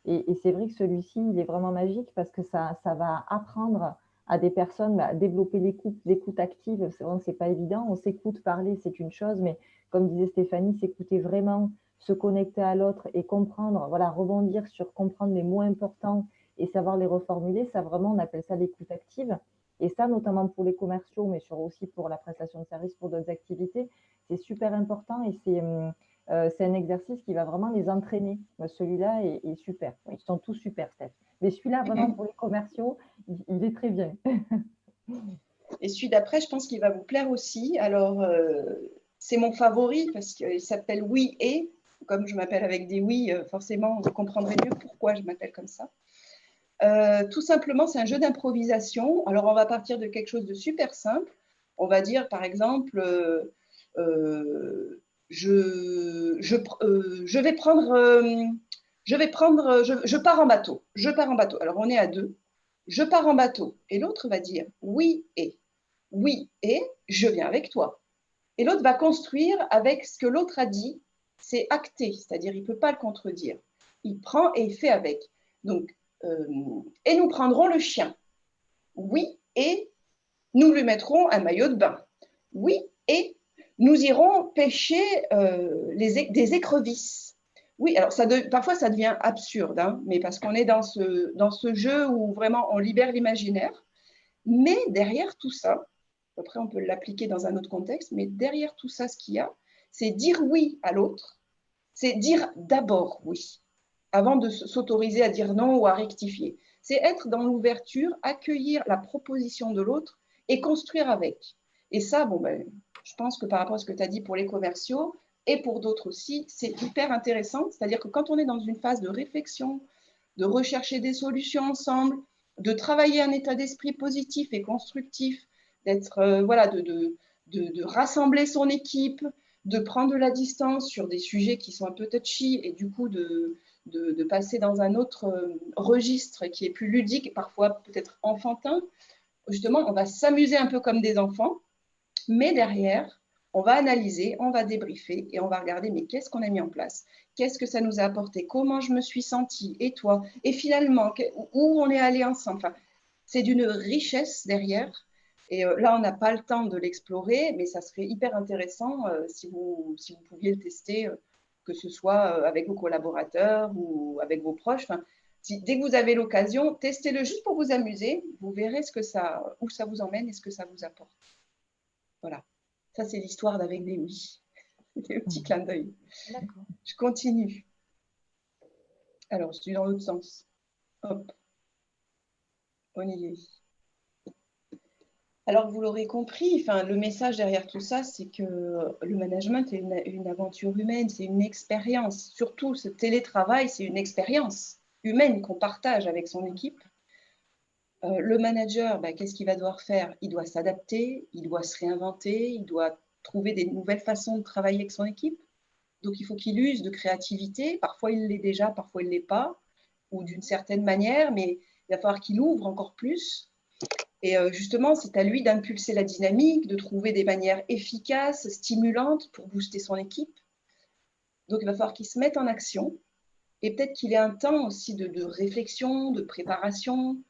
Et c'est vrai que celui-ci, il est vraiment magique parce que ça va apprendre à des personnes à développer l'écoute active. C'est vrai que ce n'est pas évident. On s'écoute parler, c'est une chose, mais comme disait Stéphanie, s'écouter vraiment, se connecter à l'autre et comprendre, voilà, rebondir sur comprendre les mots importants et savoir les reformuler, ça vraiment, on appelle ça l'écoute active. Et ça, notamment pour les commerciaux, mais aussi pour la prestation de services, pour d'autres activités, c'est super important et c'est un exercice qui va vraiment les entraîner. Celui-là est super. Ils sont tous super, Steph. Mais celui-là, vraiment, pour les commerciaux, il est très bien. Et celui d'après, je pense qu'il va vous plaire aussi. Alors, c'est mon favori parce qu'il s'appelle Oui et. Comme je m'appelle avec des oui, forcément, vous comprendrez mieux pourquoi je m'appelle comme ça. Tout simplement, c'est un jeu d'improvisation. Alors, on va partir de quelque chose de super simple. On va dire, par exemple, je pars en bateau. Je pars en bateau. Alors, on est à deux. Je pars en bateau. Et l'autre va dire oui et. Oui et je viens avec toi. Et l'autre va construire avec ce que l'autre a dit. C'est acté, c'est-à-dire il ne peut pas le contredire. Il prend et il fait avec. Donc, et nous prendrons le chien. Oui, et nous lui mettrons un maillot de bain. Oui, et nous irons pêcher des écrevisses. Oui, alors parfois ça devient absurde, hein, mais parce qu'on est dans ce jeu où vraiment on libère l'imaginaire. Mais derrière tout ça, après on peut l'appliquer dans un autre contexte, mais derrière tout ça, ce qu'il y a, c'est dire oui à l'autre, c'est dire d'abord oui, avant de s'autoriser à dire non ou à rectifier. C'est être dans l'ouverture, accueillir la proposition de l'autre et construire avec. Et ça, je pense que par rapport à ce que tu as dit pour les commerciaux et pour d'autres aussi, c'est hyper intéressant. C'est-à-dire que quand on est dans une phase de réflexion, de rechercher des solutions ensemble, de travailler un état d'esprit positif et constructif, d'être, de rassembler son équipe, de prendre de la distance sur des sujets qui sont un peu touchy et du coup de passer dans un autre registre qui est plus ludique, parfois peut-être enfantin. Justement, on va s'amuser un peu comme des enfants, mais derrière, on va analyser, on va débriefer et on va regarder, mais qu'est-ce qu'on a mis en place? Qu'est-ce que ça nous a apporté? Comment je me suis sentie? Et toi? Et finalement, où on est allé ensemble? Enfin, c'est d'une richesse derrière. Et là, on n'a pas le temps de l'explorer, mais ça serait hyper intéressant si vous pouviez le tester, que ce soit avec vos collaborateurs ou avec vos proches. Enfin, dès que vous avez l'occasion, testez-le juste pour vous amuser. Vous verrez où ça vous emmène et ce que ça vous apporte. Voilà. Ça, c'est l'histoire d'Avec des oui. C'était le petit clin d'œil. D'accord. Je continue. Alors, je suis dans l'autre sens. Hop. On y est. Alors, vous l'aurez compris, le message derrière tout ça, c'est que le management est une aventure humaine, c'est une expérience. Surtout, ce télétravail, c'est une expérience humaine qu'on partage avec son équipe. Le manager, qu'est-ce qu'il va devoir faire? Il doit s'adapter, il doit se réinventer, il doit trouver des nouvelles façons de travailler avec son équipe. Donc, il faut qu'il use de créativité. Parfois, il l'est déjà, parfois, il ne l'est pas, ou d'une certaine manière, mais il va falloir qu'il ouvre encore plus. Et justement, c'est à lui d'impulser la dynamique, de trouver des manières efficaces, stimulantes pour booster son équipe. Donc, il va falloir qu'il se mette en action et peut-être qu'il ait un temps aussi de réflexion, de préparation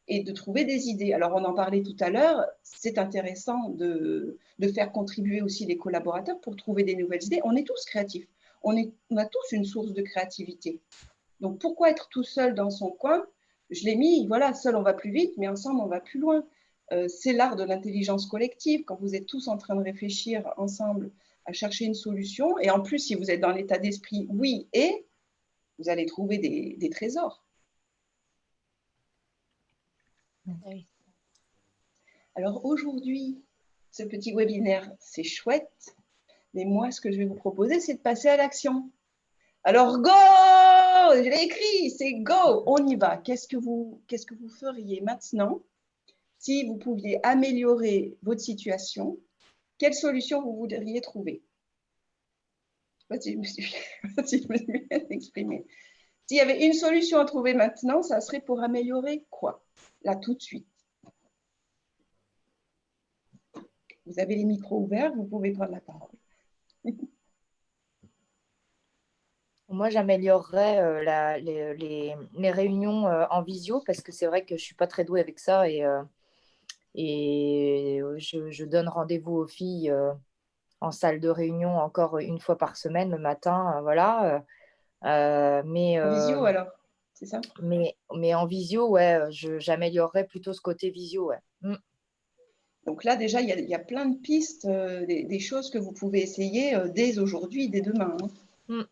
et de trouver des idées. Alors, on en parlait tout à l'heure, c'est intéressant de faire contribuer aussi les collaborateurs pour trouver des nouvelles idées. On est tous créatifs, on a tous une source de créativité. Donc, pourquoi être tout seul dans son coin? Je l'ai mis, voilà, seul on va plus vite, mais ensemble on va plus loin. C'est l'art de l'intelligence collective, quand vous êtes tous en train de réfléchir ensemble à chercher une solution. Et en plus, si vous êtes dans l'état d'esprit oui et, vous allez trouver des trésors. Oui. Alors aujourd'hui, ce petit webinaire, c'est chouette, mais moi, ce que je vais vous proposer, c'est de passer à l'action. Alors, go! Je l'ai écrit, c'est go! On y va. Qu'est-ce que vous feriez maintenant si vous pouviez améliorer votre situation? Quelle solution vous voudriez trouver? Je me suis bien exprimée. S'il y avait une solution à trouver maintenant, ça serait pour améliorer quoi? Là, tout de suite. Vous avez les micros ouverts, vous pouvez prendre la parole. Moi, j'améliorerais les réunions en visio parce que c'est vrai que je ne suis pas très douée avec ça et je donne rendez-vous aux filles en salle de réunion encore une fois par semaine le matin. Voilà. En visio alors, c'est ça? Mais en visio, ouais, j'améliorerais plutôt ce côté visio. Ouais. Donc là, déjà, il y a plein de pistes, des choses que vous pouvez essayer dès aujourd'hui, dès demain. Hein.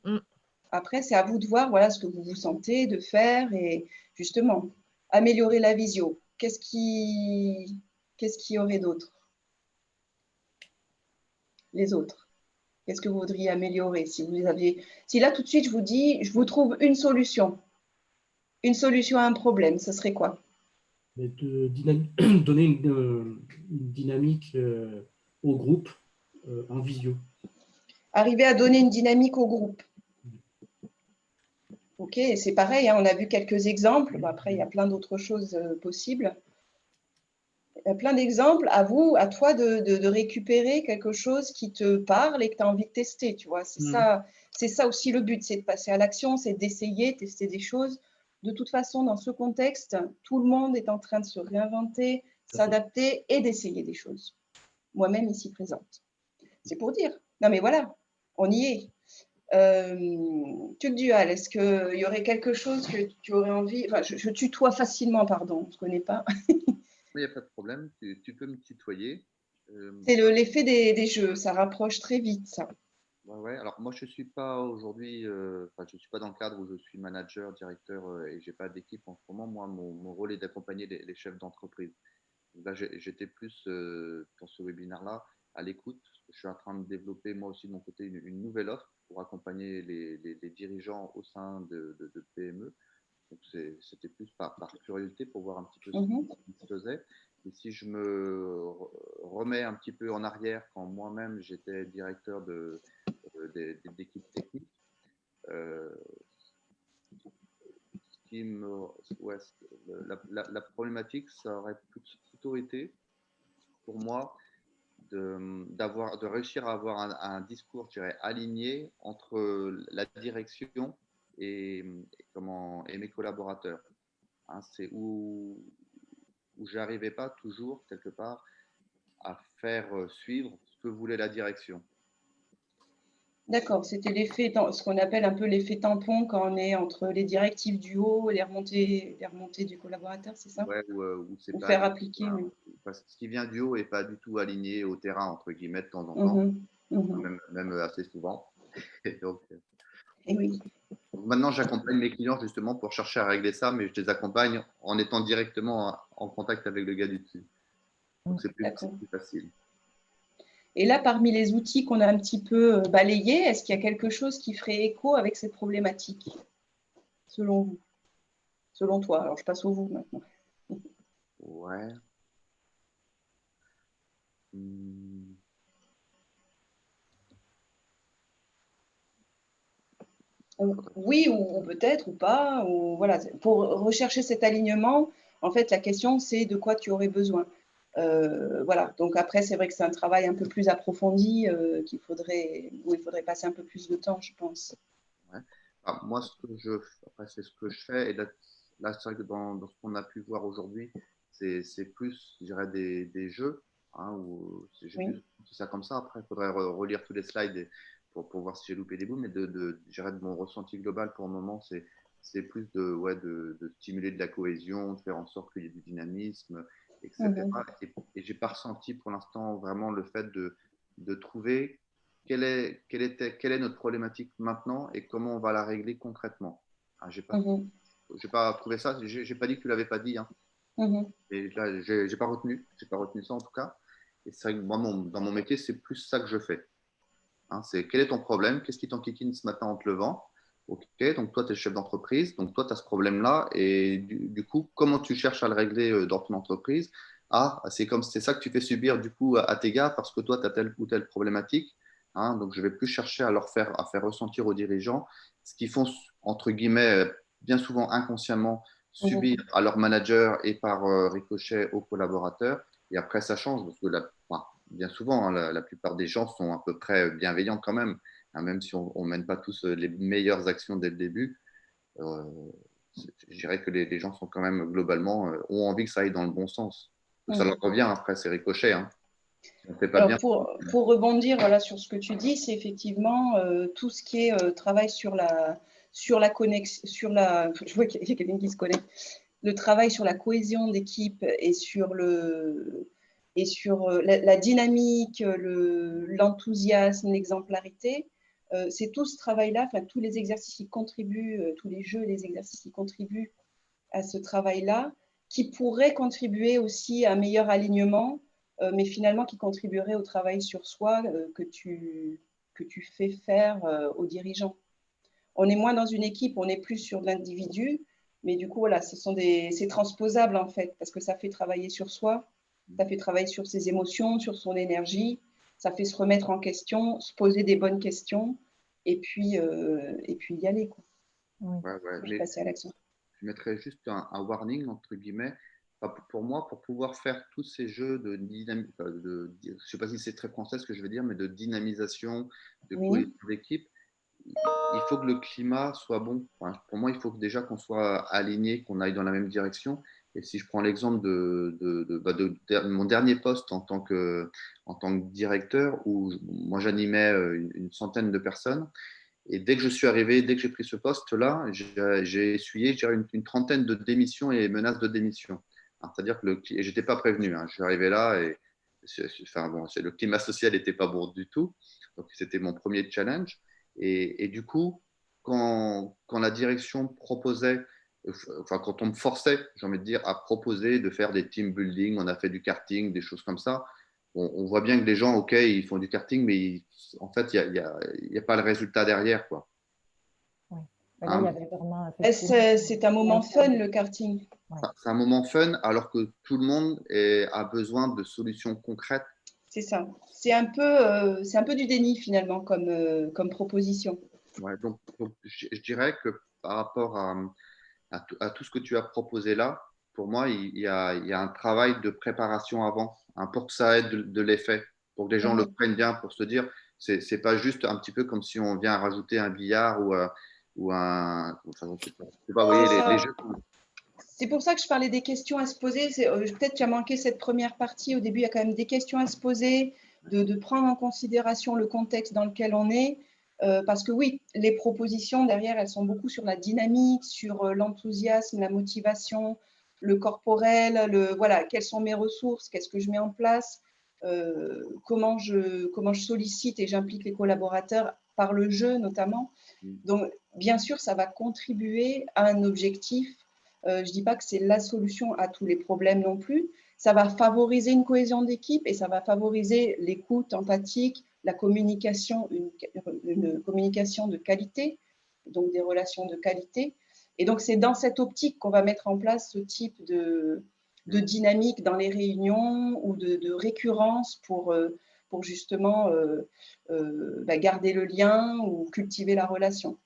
Après, c'est à vous de voir voilà, ce que vous vous sentez de faire et justement, améliorer la visio. Qu'est-ce qu'il y aurait d'autre? Les autres. Qu'est-ce que vous voudriez améliorer? Si là, tout de suite, je vous dis, je vous trouve une solution à un problème, ce serait quoi? Mais donner une dynamique au groupe en visio. Arriver à donner une dynamique au groupe. Ok, c'est pareil, hein, on a vu quelques exemples. Bon, après, il y a plein d'autres choses possibles. Il y a plein d'exemples. À vous, à toi de récupérer quelque chose qui te parle et que tu as envie de tester. Tu vois, c'est ça aussi le but, c'est de passer à l'action, c'est d'essayer, tester des choses. De toute façon, dans ce contexte, tout le monde est en train de se réinventer, s'adapter et d'essayer des choses. Moi-même ici présente. C'est pour dire. Non, mais voilà, on y est. Dual, est-ce qu'il y aurait quelque chose que tu aurais envie… Enfin, je tutoie facilement, pardon, je ne connais pas. Il n'y a pas de problème, tu peux me tutoyer. C'est l'effet des jeux, ça rapproche très vite, ça. Ouais. Alors moi, je ne suis pas aujourd'hui, je ne suis pas dans le cadre où je suis manager, directeur et je n'ai pas d'équipe en ce moment. Moi, mon rôle est d'accompagner les chefs d'entreprise. Là, j'étais plus dans ce webinaire-là à l'écoute. Je suis en train de développer moi aussi de mon côté une nouvelle offre pour accompagner les dirigeants au sein de PME. Donc c'était plus par curiosité pour voir un petit peu ce qui se faisait. Et si je me remets un petit peu en arrière, quand moi-même j'étais directeur d'équipe technique, la problématique, ça aurait plutôt été pour moi de réussir à avoir un discours, je dirais, aligné entre la direction et mes collaborateurs. Hein, c'est où je n'arrivais pas toujours, quelque part, à faire suivre ce que voulait la direction. D'accord, c'était ce qu'on appelle un peu l'effet tampon quand on est entre les directives du haut et les remontées du collaborateur, c'est ça? Ouais, ou c'est Ou pas faire appliquer, oui. Parce que ce qui vient du haut n'est pas du tout aligné au terrain, entre guillemets, de temps en temps, même assez souvent. Et donc, et oui. Maintenant, j'accompagne mes clients justement pour chercher à régler ça, mais je les accompagne en étant directement en contact avec le gars du dessus. Donc, c'est plus facile. Et là, parmi les outils qu'on a un petit peu balayés, est-ce qu'il y a quelque chose qui ferait écho avec cette problématique, selon vous? Selon toi. Alors, je passe au vous maintenant. Ouais. Oui, ou peut-être, ou pas. Ou, voilà. Pour rechercher cet alignement, en fait, la question, c'est de quoi tu aurais besoin. Voilà. Donc après, c'est vrai que c'est un travail un peu plus approfondi où il faudrait passer un peu plus de temps, je pense. Ouais. Alors, moi, c'est ce que je fais. Et là c'est vrai que dans ce qu'on a pu voir aujourd'hui, c'est plus, je dirais, des jeux. Hein, j'ai plus dit ça comme ça. Après, il faudrait relire tous les slides pour voir si j'ai loupé des bouts. Mais je dirais, de mon ressenti global pour le moment, c'est plus de stimuler de la cohésion, de faire en sorte qu'il y ait du dynamisme, etc. Et je n'ai pas ressenti pour l'instant vraiment le fait de trouver quelle est notre problématique maintenant et comment on va la régler concrètement. Hein, j'ai pas trouvé ça, j'ai pas dit que tu l'avais pas dit. Hein. Et là, j'ai pas retenu ça en tout cas. Et c'est vrai que moi, dans mon métier, c'est plus ça que je fais. Hein, c'est quel est ton problème, qu'est-ce qui t'enquiquine ce matin en te levant. Ok, donc toi, tu es chef d'entreprise, donc toi, tu as ce problème-là, et du coup, comment tu cherches à le régler dans ton entreprise? Ah, c'est ça que tu fais subir du coup à tes gars parce que toi, tu as telle ou telle problématique. Hein, donc, je vais plus chercher à faire ressentir aux dirigeants ce qu'ils font, entre guillemets, bien souvent inconsciemment, subir à leur manager et par ricochet aux collaborateurs. Et après, ça change parce que bien souvent, hein, la plupart des gens sont à peu près bienveillants quand même. Hein, même si on ne mène pas tous les meilleures actions dès le début, je dirais que les gens sont quand même globalement ont envie que ça aille dans le bon sens. Ça leur revient après, c'est ricochet. Hein. On fait pas Alors, bien. pour rebondir voilà, sur ce que tu dis, c'est effectivement tout ce qui est travail sur la connexion, je vois qu'il y a quelqu'un qui se connecte, le travail sur la cohésion d'équipe et sur la dynamique, l'enthousiasme, l'exemplarité. C'est tout ce travail-là, enfin tous les exercices qui contribuent, tous les jeux et les exercices qui contribuent à ce travail-là, qui pourraient contribuer aussi à un meilleur alignement, mais finalement qui contribuerait au travail sur soi que tu fais faire aux dirigeants. On est moins dans une équipe, on est plus sur l'individu, mais du coup, voilà, c'est transposable en fait, parce que ça fait travailler sur soi, ça fait travailler sur ses émotions, sur son énergie, ça fait se remettre en question, se poser des bonnes questions, et puis y aller, quoi. Oui. Ouais. Je passer à l'action. Je mettrais juste un warning, entre guillemets. Enfin, pour moi, pour pouvoir faire tous ces jeux de dynamisme, je ne sais pas si c'est très français ce que je veux dire, mais de dynamisation, de cohésion d'équipe, il faut que le climat soit bon. Enfin, pour moi, il faut déjà qu'on soit aligné, qu'on aille dans la même direction. Et si je prends l'exemple de mon dernier poste en tant que directeur, où moi j'animais une centaine de personnes, et dès que je suis arrivé, dès que j'ai pris ce poste-là, j'ai essuyé une trentaine de démissions et menaces de démission. C'est-à-dire que je n'étais pas prévenu. Je suis arrivé là et le climat social n'était pas bon du tout. Donc, c'était mon premier challenge. Et du coup, quand la direction proposait, enfin, quand on me forçait, j'ai envie de dire, à proposer de faire des team building, on a fait du karting, des choses comme ça. On voit bien que les gens, OK, ils font du karting, mais en fait, il n'y a pas le résultat derrière, quoi. Oui. Là, il y avait vraiment, c'est un moment fun, le karting. Ouais. C'est un moment fun, alors que tout le monde a besoin de solutions concrètes. C'est ça. C'est un peu du déni, finalement, comme proposition. Ouais, donc je dirais que par rapport à tout ce que tu as proposé là, pour moi, il y a un travail de préparation avant, pour que ça ait de l'effet, pour que les gens le prennent bien, pour se dire, c'est pas juste un petit peu comme si on vient rajouter un billard ou un. Enfin, je sais pas, vous voyez, les jeux. C'est pour ça que je parlais des questions à se poser. Peut-être tu as manqué cette première partie. Au début, il y a quand même des questions à se poser, de prendre en considération le contexte dans lequel on est. Parce que oui, les propositions derrière, elles sont beaucoup sur la dynamique, sur l'enthousiasme, la motivation, le corporel, voilà, quelles sont mes ressources, qu'est-ce que je mets en place, comment je sollicite et j'implique les collaborateurs par le jeu notamment. Donc, bien sûr, ça va contribuer à un objectif. Je ne dis pas que c'est la solution à tous les problèmes non plus. Ça va favoriser une cohésion d'équipe et ça va favoriser l'écoute empathique, la communication, une communication de qualité, donc des relations de qualité. Et donc, c'est dans cette optique qu'on va mettre en place ce type de dynamique dans les réunions ou de récurrence pour justement garder le lien ou cultiver la relation.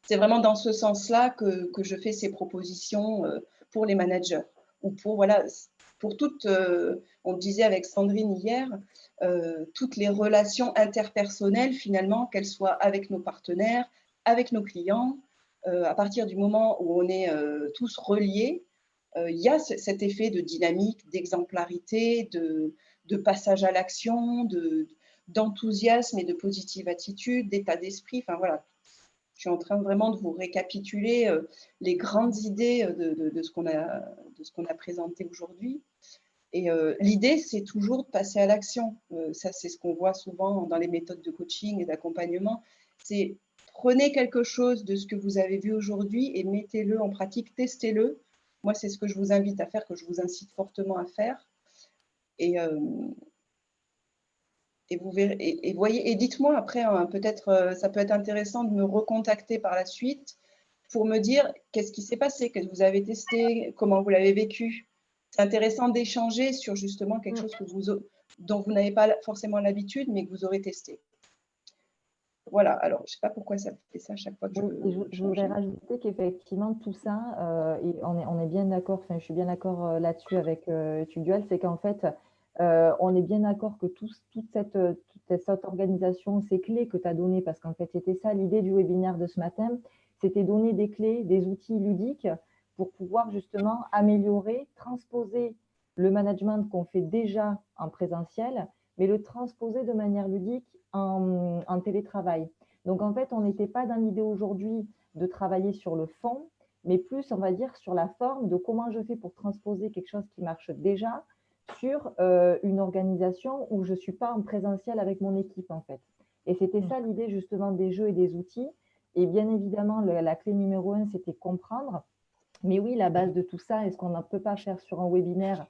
C'est vraiment dans ce sens-là que je fais ces propositions pour les managers ou pour toutes, on le disait avec Sandrine hier, toutes les relations interpersonnelles finalement, qu'elles soient avec nos partenaires, avec nos clients, à partir du moment où on est tous reliés, il y a cet effet de dynamique, d'exemplarité, de passage à l'action, d'enthousiasme et de positive attitude, d'état d'esprit. Enfin voilà, je suis en train vraiment de vous récapituler les grandes idées de ce qu'on a présenté aujourd'hui. Et l'idée, c'est toujours de passer à l'action. Ça, c'est ce qu'on voit souvent dans les méthodes de coaching et d'accompagnement. C'est prenez quelque chose de ce que vous avez vu aujourd'hui et mettez-le en pratique, testez-le. Moi, c'est ce que je vous invite à faire, que je vous incite fortement à faire. Et vous verrez, et voyez, et dites-moi après, hein, peut-être ça peut être intéressant de me recontacter par la suite pour me dire qu'est-ce qui s'est passé, qu'est-ce que vous avez testé, comment vous l'avez vécu. C'est intéressant d'échanger sur justement quelque chose dont vous n'avez pas forcément l'habitude, mais que vous aurez testé. Voilà, alors je ne sais pas pourquoi ça fait ça à chaque fois que je voudrais rajouter qu'effectivement tout ça, et on est bien d'accord, enfin je suis bien d'accord là-dessus avec Tugdual, c'est qu'en fait, on est bien d'accord que toute cette organisation, ces clés que tu as données, parce qu'en fait c'était ça l'idée du webinaire de ce matin, c'était donner des clés, des outils ludiques pour pouvoir justement améliorer, transposer le management qu'on fait déjà en présentiel, mais le transposer de manière ludique en télétravail. Donc, en fait, on n'était pas dans l'idée aujourd'hui de travailler sur le fond, mais plus, on va dire, sur la forme de comment je fais pour transposer quelque chose qui marche déjà sur une organisation où je ne suis pas en présentiel avec mon équipe, en fait. Et c'était ça l'idée, justement, des jeux et des outils. Et bien évidemment, la clé numéro 1, c'était comprendre. Mais oui, la base de tout ça, est-ce qu'on ne peut pas faire sur un webinaire?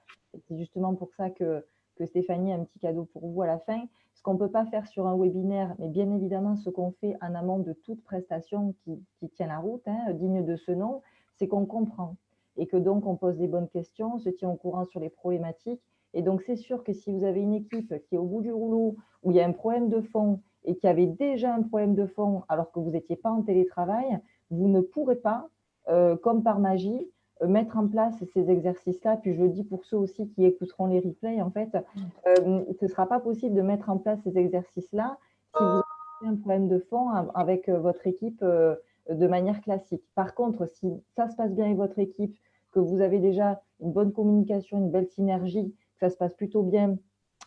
C'est justement pour ça que Stéphanie a un petit cadeau pour vous à la fin. Ce qu'on ne peut pas faire sur un webinaire, mais bien évidemment, ce qu'on fait en amont de toute prestation qui tient la route, hein, digne de ce nom, c'est qu'on comprend et que donc on pose des bonnes questions, on se tient au courant sur les problématiques. Et donc, c'est sûr que si vous avez une équipe qui est au bout du rouleau, où il y a un problème de fond et qui avait déjà un problème de fond alors que vous n'étiez pas en télétravail, vous ne pourrez pas, comme par magie, mettre en place ces exercices-là. Puis je le dis pour ceux aussi qui écouteront les replays, en fait, ce ne sera pas possible de mettre en place ces exercices-là si vous avez un problème de fond avec votre équipe de manière classique. Par contre, si ça se passe bien avec votre équipe, que vous avez déjà une bonne communication, une belle synergie, que ça se passe plutôt bien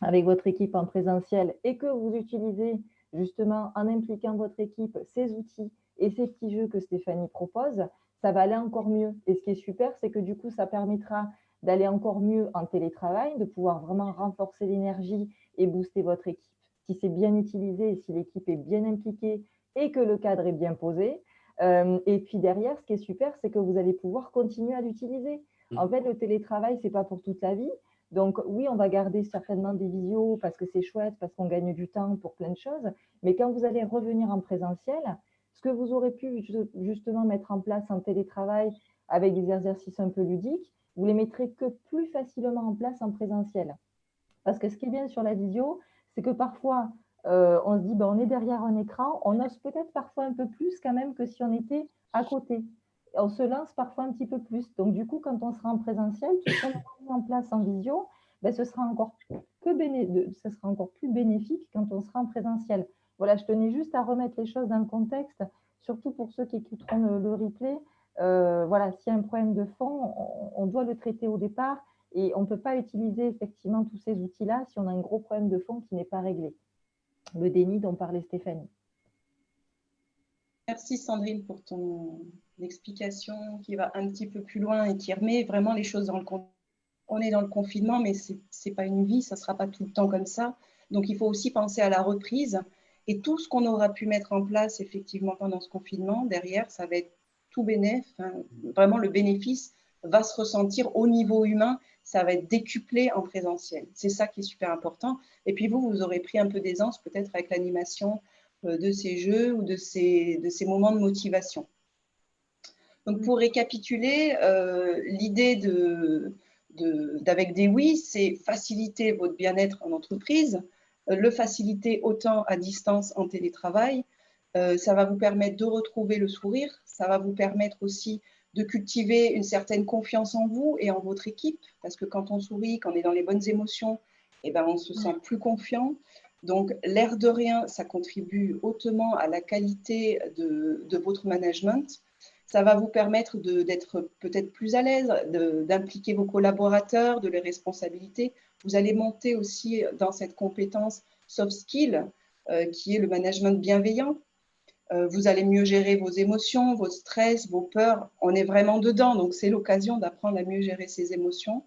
avec votre équipe en présentiel et que vous utilisez justement en impliquant votre équipe ces outils et ces petits jeux que Stéphanie propose, ça va aller encore mieux. Et ce qui est super, c'est que du coup, ça permettra d'aller encore mieux en télétravail, de pouvoir vraiment renforcer l'énergie et booster votre équipe. Si c'est bien utilisé, si l'équipe est bien impliquée et que le cadre est bien posé. Et puis derrière, ce qui est super, c'est que vous allez pouvoir continuer à l'utiliser. En fait, le télétravail, ce n'est pas pour toute la vie. Donc oui, on va garder certainement des visios parce que c'est chouette, parce qu'on gagne du temps pour plein de choses. Mais quand vous allez revenir en présentiel, ce que vous aurez pu justement mettre en place en télétravail avec des exercices un peu ludiques, vous les mettrez que plus facilement en place en présentiel. Parce que ce qui est bien sur la visio, c'est que parfois, on se dit, ben, on est derrière un écran, on ose peut-être parfois un peu plus quand même que si on était à côté. On se lance parfois un petit peu plus. Donc, du coup, quand on sera en présentiel, tout ce qu'on a mis en place en visio, ben, ce sera encore plus bénéfique quand on sera en présentiel. Voilà, je tenais juste à remettre les choses dans le contexte, surtout pour ceux qui écouteront le replay. Voilà, s'il y a un problème de fond, on doit le traiter au départ. Et on ne peut pas utiliser effectivement tous ces outils-là si on a un gros problème de fond qui n'est pas réglé. Le déni dont parlait Stéphanie. Merci Sandrine pour ton explication qui va un petit peu plus loin et qui remet vraiment les choses dans le contexte. On est dans le confinement, mais ce n'est pas une vie, ça ne sera pas tout le temps comme ça. Donc, il faut aussi penser à la reprise. Et tout ce qu'on aura pu mettre en place effectivement pendant ce confinement, derrière, ça va être tout bénéf. Hein. Vraiment, le bénéfice va se ressentir au niveau humain. Ça va être décuplé en présentiel. C'est ça qui est super important. Et puis, vous aurez pris un peu d'aisance peut-être avec l'animation de ces jeux ou de ces moments de motivation. Donc, pour récapituler, l'idée d'avec des oui, c'est faciliter votre bien-être en entreprise, le faciliter autant à distance en télétravail. Ça va vous permettre de retrouver le sourire. Ça va vous permettre aussi de cultiver une certaine confiance en vous et en votre équipe. Parce que quand on sourit, quand on est dans les bonnes émotions, eh ben, on se sent plus confiant. Donc, l'air de rien, ça contribue hautement à la qualité de votre management. Ça va vous permettre d'être peut-être plus à l'aise, d'impliquer vos collaborateurs, de les responsabiliser. Vous allez monter aussi dans cette compétence soft skill qui est le management bienveillant. Vous allez mieux gérer vos émotions, vos stress, vos peurs. On est vraiment dedans, donc c'est l'occasion d'apprendre à mieux gérer ses émotions.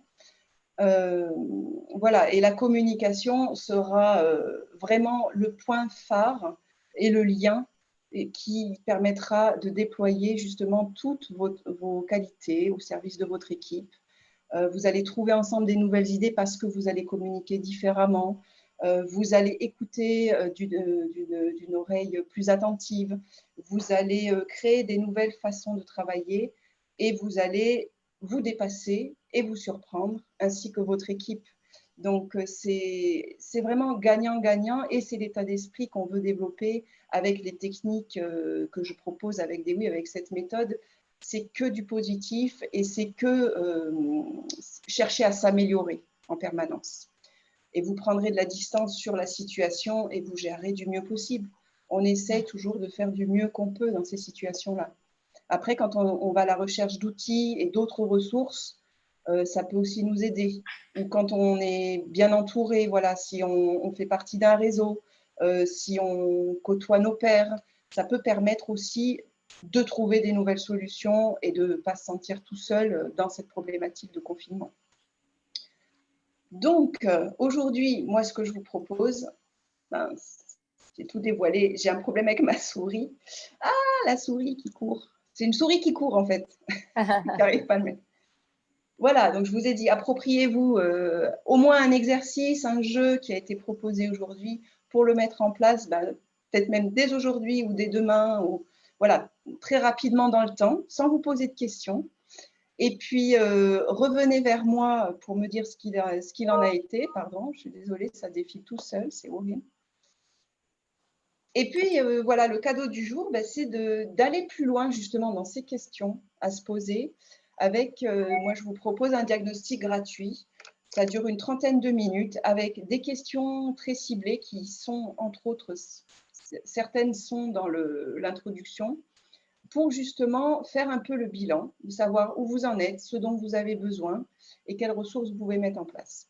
Voilà, et la communication sera vraiment le point phare et le lien qui permettra de déployer justement toutes vos qualités au service de votre équipe. Vous allez trouver ensemble des nouvelles idées parce que vous allez communiquer différemment. Vous allez écouter d'une oreille plus attentive. Vous allez créer des nouvelles façons de travailler et vous allez vous dépasser et vous surprendre, ainsi que votre équipe. Donc, c'est vraiment gagnant-gagnant et c'est l'état d'esprit qu'on veut développer avec les techniques que je propose avec des oui, avec cette méthode. C'est que du positif et c'est que chercher à s'améliorer en permanence. Et vous prendrez de la distance sur la situation et vous gérerez du mieux possible. On essaie toujours de faire du mieux qu'on peut dans ces situations-là. Après, quand on va à la recherche d'outils et d'autres ressources, ça peut aussi nous aider. Ou quand on est bien entouré, voilà, si on fait partie d'un réseau, si on côtoie nos pairs, ça peut permettre aussi de trouver des nouvelles solutions et de ne pas se sentir tout seul dans cette problématique de confinement. Donc, aujourd'hui, moi, ce que je vous propose, j'ai tout dévoilé, j'ai un problème avec ma souris. Ah, la souris qui court. C'est une souris qui court, en fait, qui n'arrive pas à le mettre. Voilà, donc je vous ai dit, appropriez-vous au moins un exercice, un jeu qui a été proposé aujourd'hui pour le mettre en place, peut-être même dès aujourd'hui ou dès demain, ou voilà, très rapidement dans le temps, sans vous poser de questions. Et puis, revenez vers moi pour me dire ce qu'il en a été. Pardon, je suis désolée, ça défile tout seul, c'est horrible. Et puis, voilà, le cadeau du jour, c'est d'aller plus loin justement dans ces questions à se poser. Avec, moi, je vous propose un diagnostic gratuit. Ça dure une trentaine de minutes avec des questions très ciblées qui sont, entre autres, certaines sont dans l'introduction, pour justement faire un peu le bilan, de savoir où vous en êtes, ce dont vous avez besoin et quelles ressources vous pouvez mettre en place.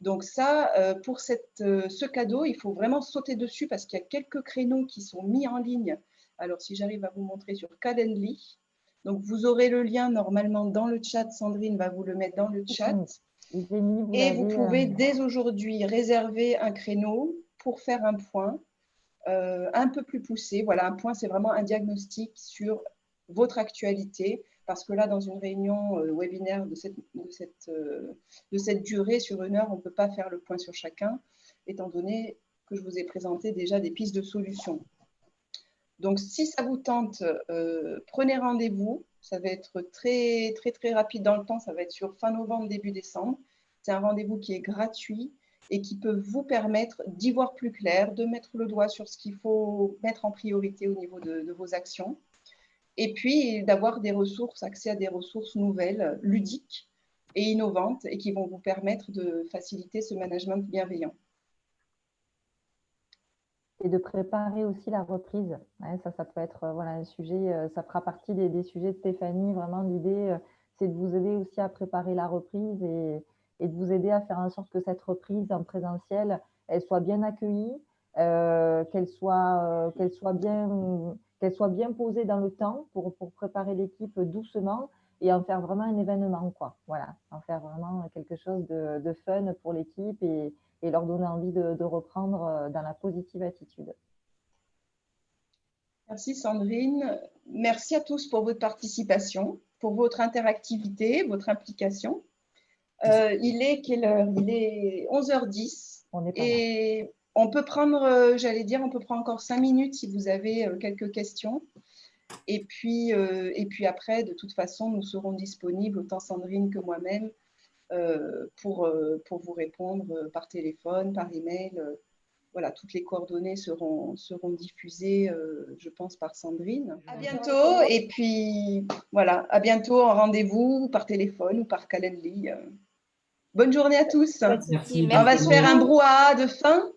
Donc ça, pour ce cadeau, il faut vraiment sauter dessus parce qu'il y a quelques créneaux qui sont mis en ligne. Alors, si j'arrive à vous montrer sur Calendly, donc vous aurez le lien normalement dans le chat, Sandrine va vous le mettre dans le chat. Et vous pouvez dès aujourd'hui réserver un créneau pour faire un point un peu plus poussé. Voilà, un point, c'est vraiment un diagnostic sur votre actualité, parce que là, dans une réunion webinaire de cette durée sur 1 heure, on ne peut pas faire le point sur chacun, étant donné que je vous ai présenté déjà des pistes de solutions. Donc, si ça vous tente, prenez rendez-vous. Ça va être très, très, très rapide dans le temps. Ça va être sur fin novembre, début décembre. C'est un rendez-vous qui est gratuit et qui peut vous permettre d'y voir plus clair, de mettre le doigt sur ce qu'il faut mettre en priorité au niveau de vos actions. Et puis, d'avoir des ressources, accès à des ressources nouvelles, ludiques et innovantes et qui vont vous permettre de faciliter ce management bienveillant. Et de préparer aussi la reprise. Ouais, ça peut être voilà, un sujet, ça fera partie des sujets de Stéphanie. Vraiment, l'idée, c'est de vous aider aussi à préparer la reprise et de vous aider à faire en sorte que cette reprise en présentiel, elle soit bien accueillie, qu'elle soit bien posée dans le temps pour préparer l'équipe doucement et en faire vraiment un événement, quoi. Voilà, en faire vraiment quelque chose de fun pour l'équipe et leur donner envie de reprendre dans la positive attitude. Merci Sandrine. Merci à tous pour votre participation, pour votre interactivité, votre implication. Il est quelle heure? Il est 11h10. Et on peut prendre, j'allais dire, on peut prendre encore 5 minutes si vous avez quelques questions. Et puis après, de toute façon, nous serons disponibles, autant Sandrine que moi-même, pour vous répondre par téléphone, par email. Voilà, toutes les coordonnées seront diffusées, je pense, par Sandrine. À bientôt. Et puis, voilà, à bientôt en rendez-vous par téléphone ou par Calendly. Bonne journée à tous. Merci. On va se faire un brouhaha de fin.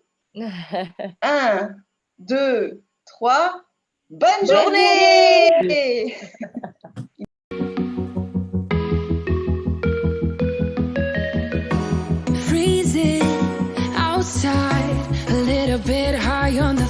1, 2, 3. Bonne journée. Freezing outside, a little bit high on the